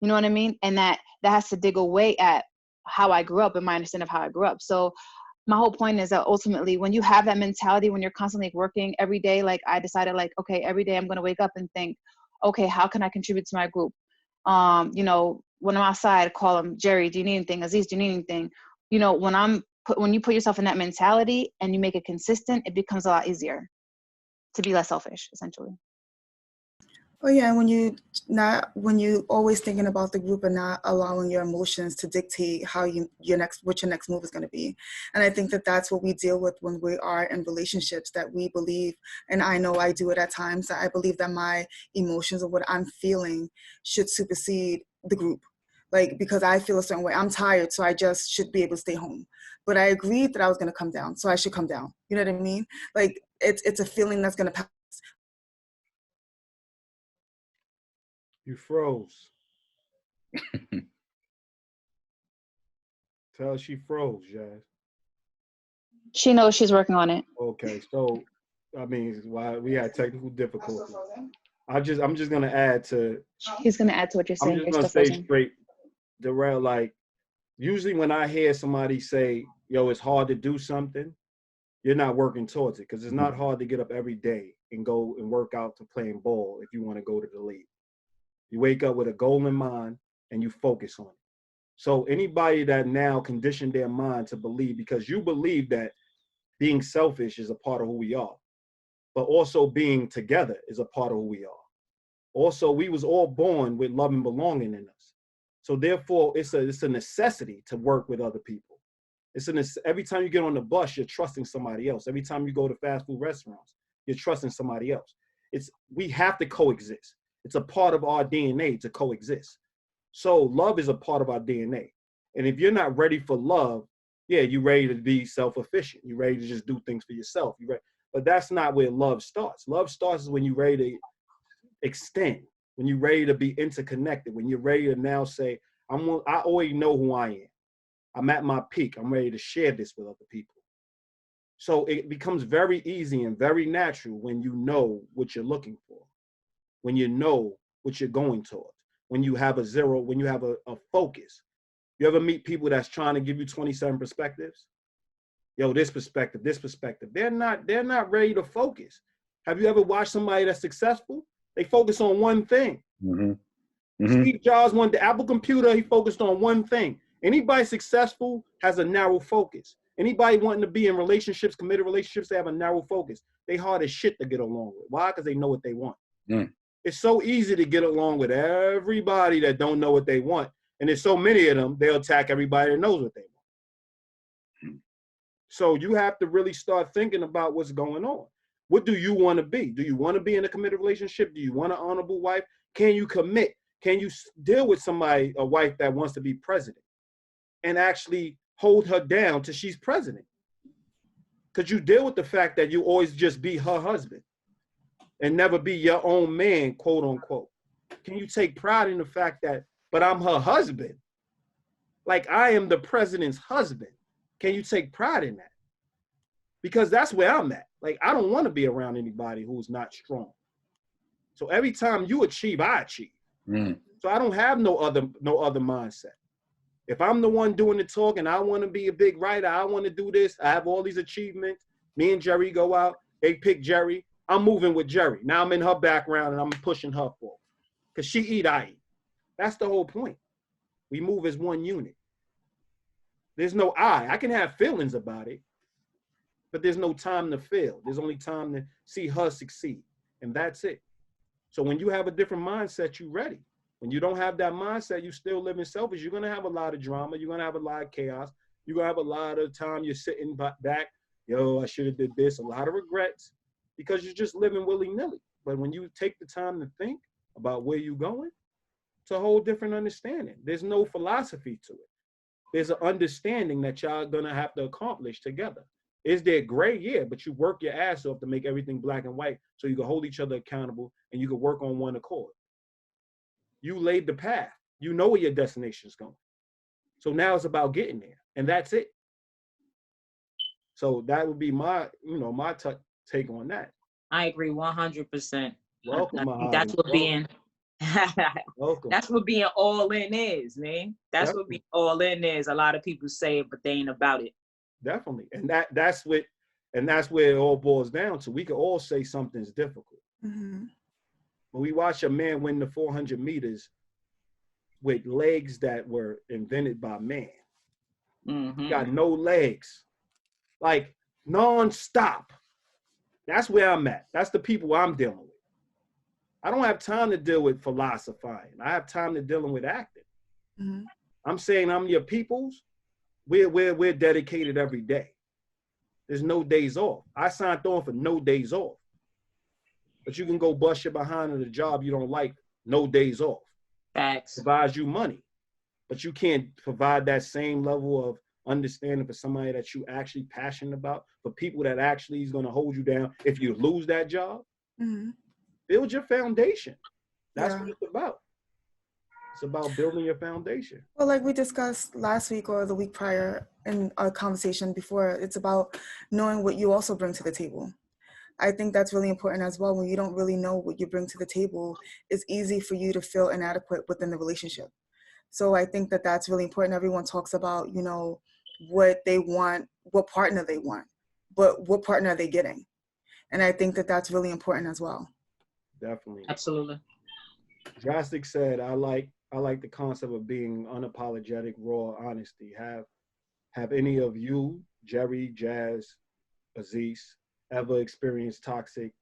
You know what I mean? And that has to dig away at how I grew up and my understanding of how I grew up. So my whole point is that ultimately when you have that mentality, when you're constantly working every day, like I decided like, okay, every day I'm going to wake up and think, okay, how can I contribute to my group? You know, when I'm outside, call them, Jerry, do you need anything? Aziz, do you need anything? You know, when you put yourself in that mentality and you make it consistent, it becomes a lot easier to be less selfish, essentially.
Oh yeah, when you always thinking about the group and not allowing your emotions to dictate how what your next move is going to be. And I think that that's what we deal with when we are in relationships, that we believe, and I know I do it at times, that I believe that my emotions or what I'm feeling should supersede the group. Like, because I feel a certain way, I'm tired, so I just should be able to stay home. But I agreed that I was going to come down, so I should come down. You know what I mean? Like, it's a feeling that's going to pass.
You froze. Tell her she froze, Jazz.
She knows she's working on it.
Okay, so I mean, why we had technical difficulties. I'm just gonna add to.
He's gonna add to what you're saying.
I'm just gonna say straight, Darrell. Like, usually when I hear somebody say, "Yo, it's hard to do something," you're not working towards it, because it's not hard to get up every day and go and work out to playing ball if you want to go to the league. You wake up with a goal in mind and you focus on it. So anybody that now conditioned their mind to believe, because you believe that being selfish is a part of who we are, but also being together is a part of who we are. Also, we was all born with love and belonging in us. So therefore, it's a necessity to work with other people. Every time you get on the bus, you're trusting somebody else. Every time you go to fast food restaurants, you're trusting somebody else. We have to coexist. It's a part of our DNA to coexist. So love is a part of our DNA. And if you're not ready for love, yeah, you're ready to be self-efficient. You're ready to just do things for yourself. But that's not where love starts. Love starts when you're ready to extend, when you're ready to be interconnected, when you're ready to now say, I already know who I am. I'm at my peak. I'm ready to share this with other people. So it becomes very easy and very natural when you know what you're looking for, when you know what you're going towards, when you have a focus. You ever meet people that's trying to give you 27 perspectives? Yo, this perspective. They're not ready to focus. Have you ever watched somebody that's successful? They focus on one thing.
Mm-hmm. Mm-hmm.
Steve Jobs wanted the Apple computer. He focused on one thing. Anybody successful has a narrow focus. Anybody wanting to be in relationships, committed relationships, they have a narrow focus. They hard as shit to get along with. Why? Because they know what they want.
Mm.
It's so easy to get along with everybody that don't know what they want. And there's so many of them, they'll attack everybody that knows what they want. So you have to really start thinking about what's going on. What do you want to be? Do you want to be in a committed relationship? Do you want an honorable wife? Can you commit? Can you deal with somebody, a wife that wants to be president, and actually hold her down till she's president? Because you deal with the fact that you always just be her husband and never be your own man, quote unquote. Can you take pride in the fact that, but I'm her husband? Like, I am the president's husband. Can you take pride in that? Because that's where I'm at. Like, I don't want to be around anybody who's not strong. So every time you achieve, I achieve.
Mm.
So I don't have no other mindset. If I'm the one doing the talking, I want to be a big writer, I want to do this, I have all these achievements. Me and Jerry go out, they pick Jerry. I'm moving with Jerry. Now I'm in her background and I'm pushing her forward. Because she eat, I eat. That's the whole point. We move as one unit. There's no I. I can have feelings about it, but there's no time to feel. There's only time to see her succeed. And that's it. So when you have a different mindset, you're ready. When you don't have that mindset, you still living selfish. You're going to have a lot of drama. You're going to have a lot of chaos. You're going to have a lot of time you're sitting back. Yo, I should have did this. A lot of regrets because you're just living willy-nilly. But when you take the time to think about where you're going, it's a whole different understanding. There's no philosophy to it. There's an understanding that y'all going to have to accomplish together. Is there gray? Yeah, but you work your ass off to make everything black and white so you can hold each other accountable and you can work on one accord. You laid the path. You know where your destination is going. So now it's about getting there, and that's it. So that would be my, my take on that.
I agree 100%.
Welcome,
that's what being
welcome.
That's what being all in is, man. That's
Definitely.
What being all in is. A lot of people say it, but they ain't about it.
Definitely. And that's where it all boils down to. We could all say something's difficult.
Mm-hmm.
When we watch a man win the 400 meters with legs that were invented by man,
Mm-hmm.
got no legs, like non-stop. That's where I'm at. That's the people I'm dealing with. I don't have time to deal with philosophizing. I have time to dealing with acting.
Mm-hmm.
I'm saying I'm your peoples. We're dedicated every day. There's no days off. I signed on for no days off. But you can go bust your behind at a job you don't like, no days off.
Facts.
Provides you money. But you can't provide that same level of understanding for somebody that you actually passionate about, for people that actually is going to hold you down if you lose that job.
Mm-hmm.
Build your foundation. That's
Yeah.
what it's about. It's about building your foundation.
Well, like we discussed last week or the week prior in our conversation before, it's about knowing what you also bring to the table. I think that's really important as well. When you don't really know what you bring to the table, it's easy for you to feel inadequate within the relationship. So I think that that's really important. Everyone talks about, what they want, what partner they want, but what partner are they getting? And I think that that's really important as well.
Definitely.
Absolutely.
Drastic said, I like the concept of being unapologetic, raw honesty. Have any of you, Jerry, Jazz, Aziz, ever experienced toxic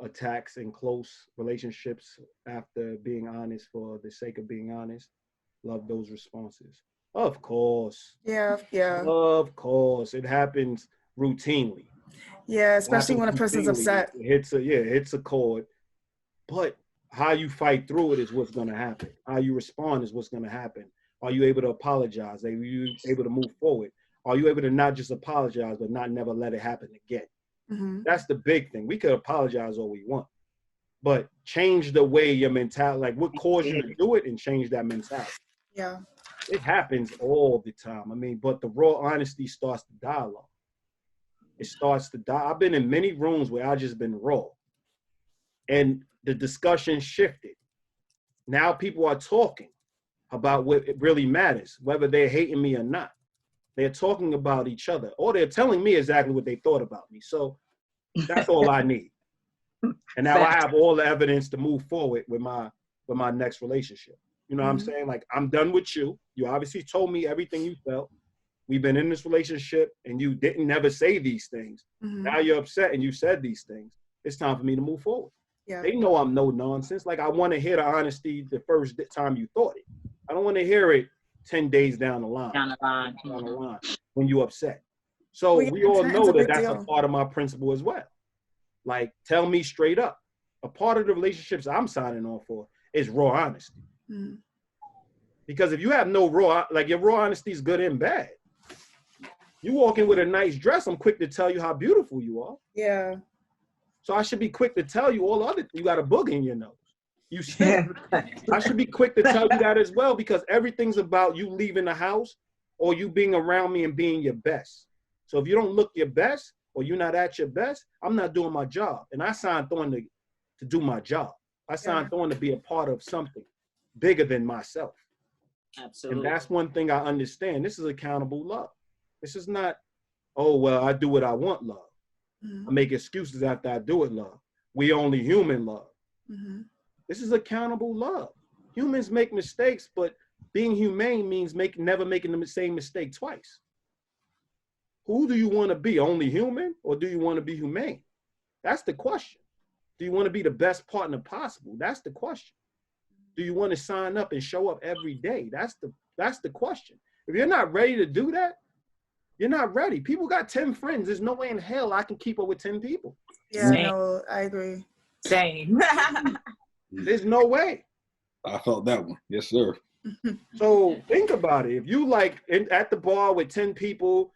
attacks in close relationships after being honest for the sake of being honest? Love those responses. Of course.
Yeah.
Of course. It happens routinely.
Yeah, especially when a person's upset.
It hits a chord. But how you fight through it is what's going to happen. How you respond is what's going to happen. Are you able to apologize? Are you able to move forward? Are you able to not just apologize, but not never let it happen again?
Mm-hmm.
That's the big thing. We could apologize all we want, but change the way your mentality, like what caused you to do it, and change that mentality.
Yeah.
It happens all the time. But the raw honesty starts the dialogue. It starts to die. I've been in many rooms where I just been raw, and the discussion shifted. Now people are talking about what it really matters, whether they're hating me or not. They're talking about each other, or they're telling me exactly what they thought about me. So that's all I need. And now I have all the evidence to move forward with my next relationship. You know what I'm saying? Like, I'm done with you. You obviously told me everything you felt. We've been in this relationship and you didn't never say these things.
Mm-hmm.
Now you're upset and you said these things. It's time for me to move forward.
Yeah.
They know I'm no nonsense. Like, I want to hear the honesty the first time you thought it. I don't want to hear it 10 days down the line. Down the line when you upset. So we all know that that's a part of my principle as well. Like, tell me straight up. A part of the relationships I'm signing on for is raw honesty.
Mm-hmm.
Because if you have no raw, like your raw honesty is good and bad. You walk in with a nice dress, I'm quick to tell you how beautiful you are.
Yeah.
So I should be quick to tell you you got a booger in your nose. You stink. I should be quick to tell you that as well, because everything's about you leaving the house or you being around me and being your best. So if you don't look your best or you're not at your best, I'm not doing my job. And I signed on to do my job. I signed on to be a part of something bigger than myself.
Absolutely.
And that's one thing I understand. This is accountable love. This is not, oh, well, I do what I want love.
Mm-hmm.
I make excuses after I do it love. We only human love.
Mm-hmm.
This is accountable love. Humans make mistakes, but Being humane means never making the same mistake twice. Who do you want to be? Only human, or do you want to be humane? That's the question. Do you want to be the best partner possible? That's the question. Do you want to sign up and show up every day? That's the question. If you're not ready to do that, you're not ready. People got 10 friends. There's no way in hell I can keep up with 10 people.
Yeah, no, I agree.
Same.
There's no way.
I felt that one. Yes, sir.
So think about it. If you like at the bar with 10 people,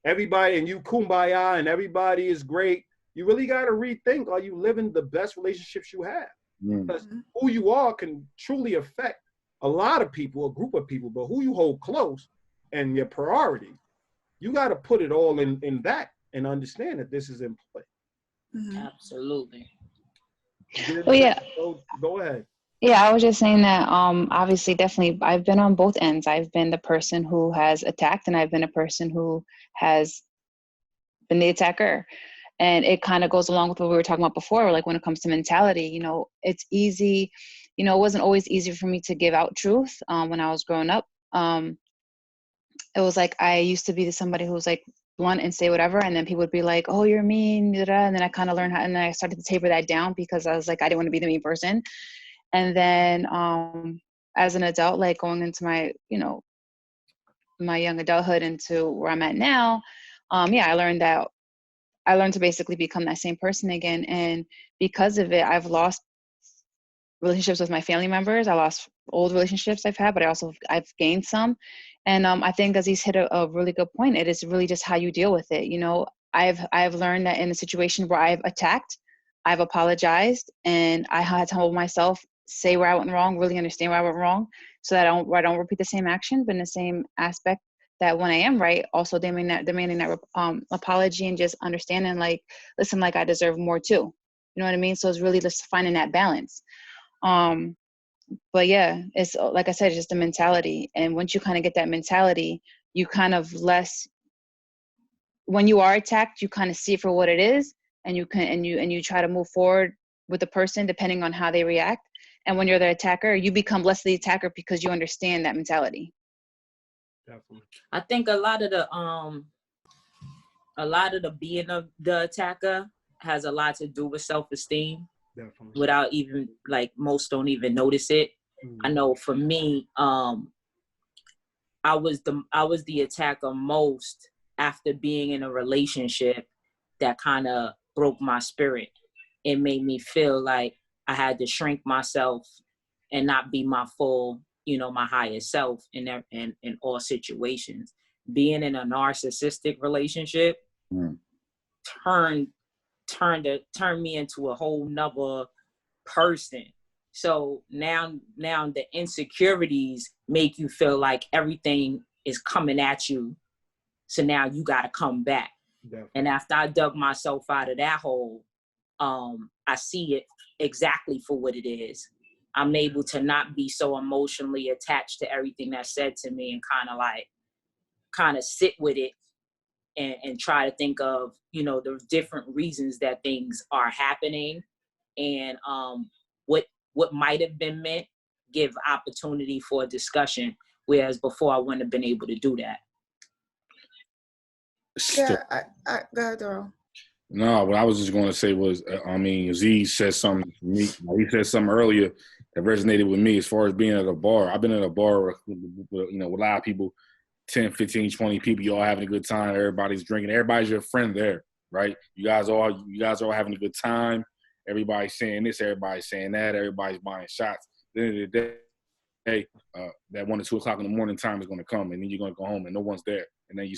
everybody, and you kumbaya and everybody is great, you really got to rethink, are you living the best relationships you have? Because who you are can truly affect a lot of people, a group of people, but who you hold close and your priority, you got to put it all in that and understand that this is in play.
Absolutely.
Well, yeah.
Go ahead.
Yeah, I was just saying that obviously, definitely, I've been on both ends. I've been the person who has attacked, and I've been a person who has been the attacker. And it kind of goes along with what we were talking about before, like when it comes to mentality, you know, it's easy, you know, it wasn't always easy for me to give out truth when I was growing up. It was like I used to be somebody who was like blunt and say whatever, and then people would be like, oh, you're mean, and then I kind of learned how, and then I started to taper that down because I was like, I didn't want to be the mean person. And then as an adult, like going into my, you know, my young adulthood into where I'm at now, I learned to basically become that same person again. And because of it, I've lost relationships with my family members. I lost old relationships I've had, but I've gained some. And I think Aziz hit a really good point. It is really just how you deal with it. You know, I've learned that in a situation where I've attacked, I've apologized, and I had to hold myself, say where I went wrong, really understand where I went wrong, so that I don't repeat the same action, but in the same aspect that when I am right, also demanding that apology and just understanding, like, listen, like I deserve more too. You know what I mean? So it's really just finding that balance. But yeah, it's like I said, it's just a mentality. And once you kind of get that mentality, you kind of when you are attacked, you kind of see it for what it is, and you try to move forward with the person depending on how they react. And when you're the attacker, you become less the attacker because you understand that mentality.
Definitely.
I think a lot of the being of the attacker has a lot to do with self-esteem. Definitely. Without even, like, most don't even notice it. I know for me, I was the attacker most after being in a relationship that kind of broke my spirit. It made me feel like I had to shrink myself and not be my full, you know, my highest self in all situations. Being in a narcissistic relationship turned me into a whole nother person. So now the insecurities make you feel like everything is coming at you. So now you got to come back. Definitely. And after I dug myself out of that hole, I see it exactly for what it is. I'm able to not be so emotionally attached to everything that's said to me, and kind of sit with it and try to think of, you know, the different reasons that things are happening, and what might have been meant, give opportunity for a discussion, whereas before I wouldn't have been able to do that.
Yeah, I go ahead, Daryl.
No, what I was just going to say was, Aziz said something to me. He said something earlier that resonated with me as far as being at a bar. I've been at a bar with a lot of people, 10, 15, 20 people, you all having a good time. Everybody's drinking. Everybody's your friend there, right? You guys are having a good time. Everybody's saying this, everybody's saying that, everybody's buying shots. At the end of the day, that 1 or 2 o'clock in the morning time is going to come, and then you're going to go home and no one's there. And then you're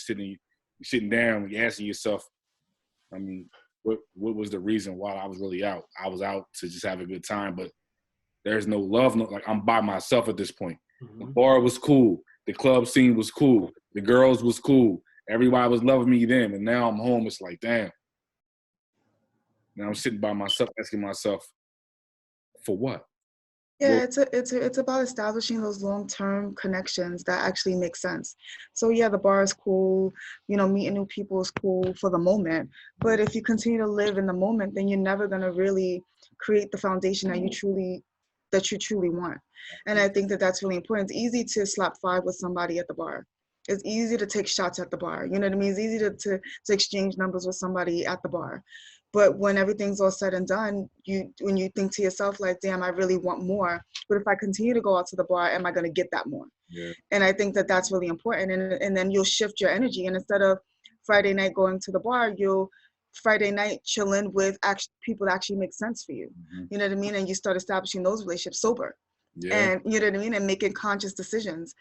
sitting down, you're asking yourself, I mean, what was the reason why I was really out? I was out to just have a good time, but there's no love. Like, I'm by myself at this point. The bar was cool. The club scene was cool. The girls was cool. Everybody was loving me then. And now I'm home. It's like, damn. Now I'm sitting by myself asking myself, for what?
Yeah, it's about establishing those long-term connections that actually make sense. So yeah, the bar is cool, you know, meeting new people is cool for the moment. But if you continue to live in the moment, then you're never gonna really create the foundation that you truly that you truly want. And I think that that's really important. It's easy to slap five with somebody at the bar. It's easy to take shots at the bar. You know what I mean? It's easy to exchange numbers with somebody at the bar. But when everything's all said and done, when you think to yourself like, damn, I really want more. But if I continue to go out to the bar, am I going to get that more?
Yeah.
And I think that that's really important. And then you'll shift your energy. And instead of Friday night going to the bar, you'll Friday night chilling with people that actually make sense for you.
Mm-hmm.
You know what I mean? And you start establishing those relationships sober.
Yeah.
And you know what I mean? And making conscious decisions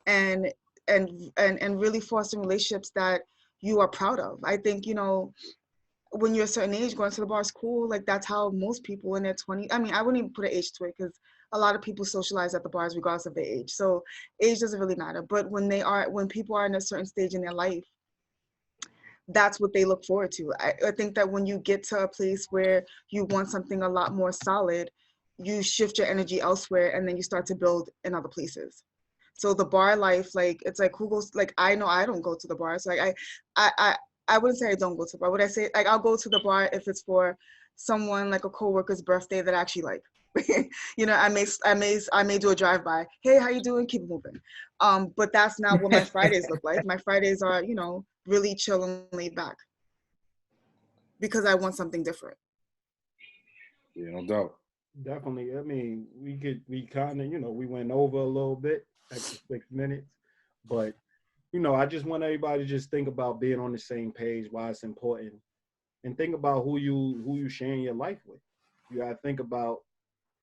and really fostering relationships that you are proud of. I think, you know, when you're a certain age, going to the bar is cool. Like that's how most people in their 20s, I mean, I wouldn't even put an age to it because a lot of people socialize at the bars regardless of their age. So age doesn't really matter. But when people are in a certain stage in their life, that's what they look forward to. I think that when you get to a place where you want something a lot more solid, you shift your energy elsewhere and then you start to build in other places. So the bar life, like, it's like, who goes, like, I know I don't go to the bar. So like, I wouldn't say I don't go to the bar. Would I say, like, I'll go to the bar if it's for someone, like a coworker's birthday that I actually like. You know, I may do a drive-by. Hey, how you doing? Keep it moving. But that's not what my Fridays look like. My Fridays are, you know, really chill and laid back because I want something different.
Yeah, no doubt.
Definitely. I mean, we kind of, you know, we went over a little bit at the 6 minutes, but, you know, I just want everybody to just think about being on the same page, why it's important, and think about who you sharing your life with. You got to think about,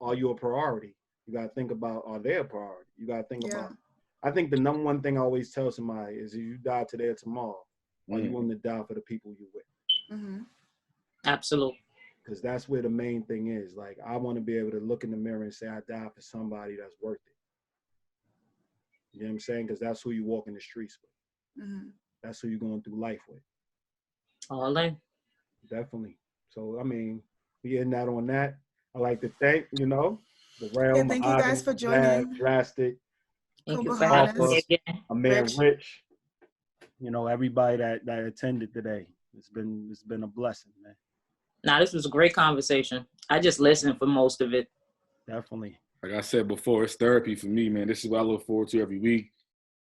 are you a priority? You got to think about, are they a priority? You got to think about, I think the number one thing I always tell somebody is if you die today or tomorrow, are you willing to die for the people you with?
Mm-hmm.
Absolutely.
Because that's where the main thing is. Like, I want to be able to look in the mirror and say, I died for somebody that's worth it. You know what I'm saying? Because that's who you walk in the streets with.
Mm-hmm.
That's who you're going through life with.
All in.
Definitely. So, I mean, we end that on that. I like to thank, you know, the realm.
Yeah, thank you guys for joining.
Drastic.
Thank you for having me again.
Amir Rich. You know, everybody that attended today. It's been a blessing, man.
Nah, this was a great conversation. I just listened for most of it.
Definitely.
Like I said before, it's therapy for me, man. This is what I look forward to every week.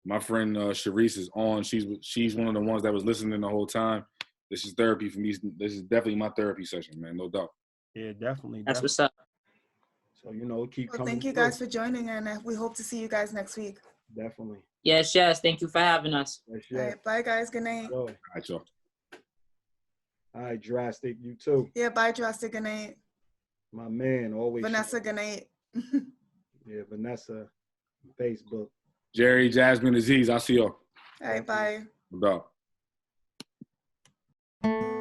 My friend Sharice is on. She's one of the ones that was listening the whole time. This is therapy for me. This is definitely my therapy session, man. No doubt.
Yeah, definitely.
That's what's up.
So, you know, keep coming.
Thank you guys for joining, and we hope to see you guys next week.
Definitely.
Yes. Thank you for having us.
Yes.
All right, bye, guys. Good night.
All right, y'all.
All right, Drastic. You too.
Yeah, bye, Drastic. Good night.
My man, always.
Vanessa, good night.
Yeah, Vanessa, Facebook.
Jerry, Jasmine, Aziz, I'll see y'all.
All right, bye.
No doubt.